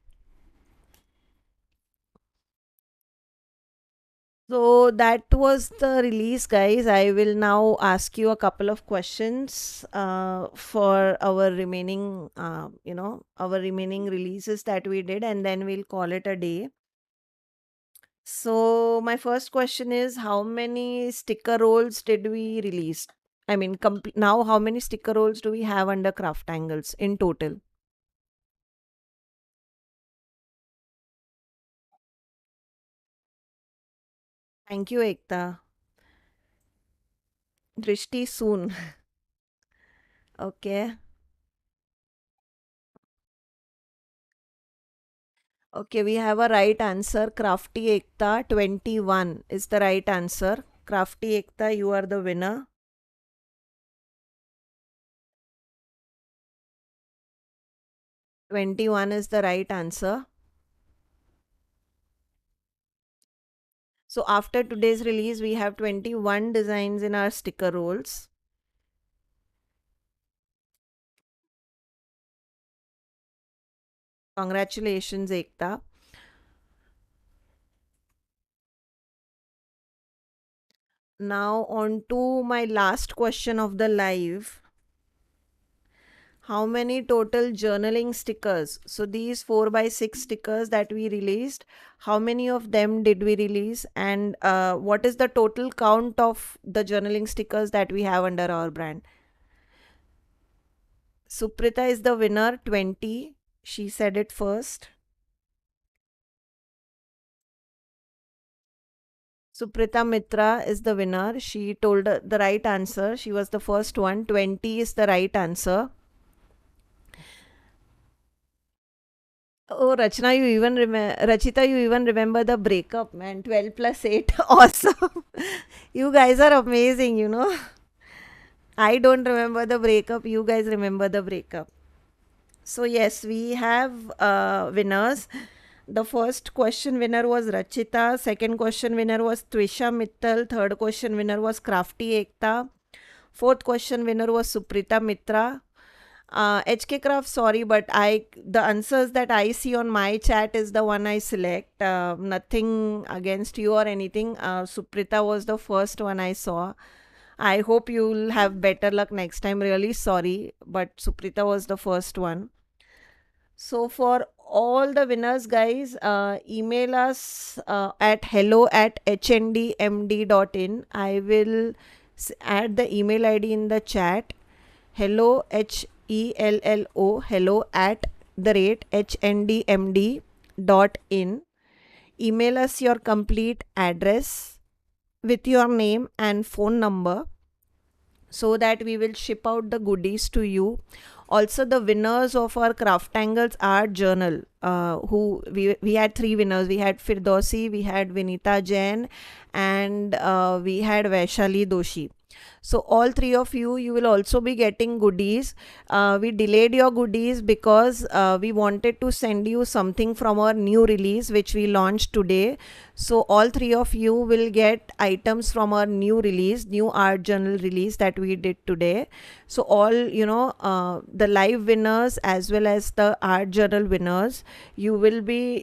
Speaker 1: So that was the release, guys. I will now ask you a couple of questions for our remaining, our remaining releases that we did, and then we'll call it a day. So my first question is, how many sticker rolls did we release? I mean, now how many sticker rolls do we have under CrafTangles in total? Thank you, Ekta. Drishti soon. Okay. Okay, we have a right answer. Crafty Ekta 21 is the right answer. Crafty Ekta, you are the winner. 21 is the right answer. So after today's release, we have 21 designs in our sticker rolls. Congratulations, Ekta. Now on to my last question of the live. How many total journaling stickers? So these 4x6 stickers that we released, how many of them did we release? And what is the total count of the journaling stickers that we have under our brand? Suprita is the winner, 20. She said it first. Suprita Mitra is the winner. She told the right answer. She was the first one. 20 is the right answer. Oh, Rachna, Rachita, you even remember the breakup, man. 12 plus 8. Awesome. You guys are amazing. I don't remember the breakup. You guys remember the breakup. So, yes, we have winners. The first question winner was Rachita. Second question winner was Twisha Mittal. Third question winner was Crafty Ekta. Fourth question winner was Suprita Mitra. HK Craft, sorry, but the answers that I see on my chat is the one I select. Nothing against you or anything. Suprita was the first one I saw. I hope you'll have better luck next time. Really sorry, but Suprita was the first one. So for all the winners, guys, email us at hello@hnDMD.in. I will add the email ID in the chat. Hello, hello at the rate hnDMD.in. Email us your complete address with your name and phone number so that we will ship out the goodies to you. Also, the winners of our CrafTangles art journal, who we had 3 winners. We had Firdausi, we had Vinita Jain, and we had Vaishali Doshi. So all 3 of you will also be getting goodies. We delayed your goodies because we wanted to send you something from our new release which we launched today. So all 3 of you will get items from our new release, new art journal release that we did today. So all the live winners as well as the art journal winners, you will be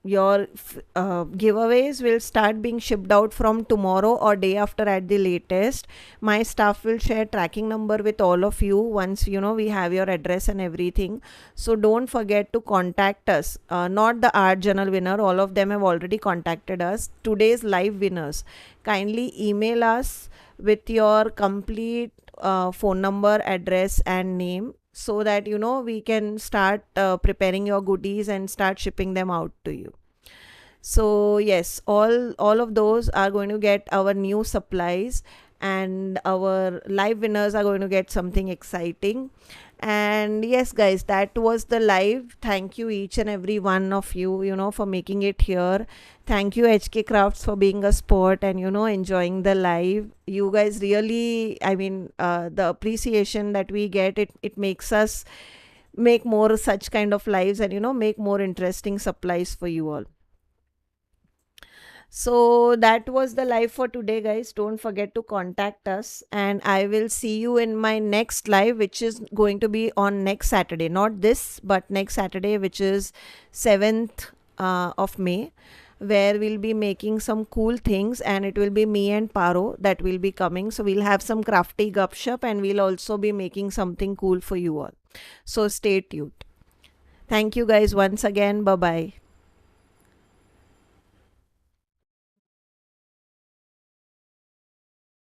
Speaker 1: your giveaways will start being shipped out from tomorrow or day after at the latest. My staff will share tracking number with all of you once we have your address and everything. So don't forget to contact us. Not the art journal winner, all of them have already contacted us. Today's live winners, kindly email us with your complete phone number, address and name, so that we can start preparing your goodies and start shipping them out to you. So yes, all of those are going to get our new supplies, and our live winners are going to get something exciting. And yes, guys, that was the live. Thank you each and every one of you, for making it here. Thank you, HK Crafts, for being a sport and, enjoying the live. You guys really, I mean, the appreciation that we get, it makes us make more such kind of lives and, make more interesting supplies for you all. So that was the live for today, guys. Don't forget to contact us, and I will see you in my next live, which is going to be on next Saturday. Not this, but next Saturday, which is 7th of May, where we'll be making some cool things, and it will be me and Paro that will be coming. So we'll have some crafty gupshup, and we'll also be making something cool for you all. So stay tuned. Thank you, guys, once again. Bye bye.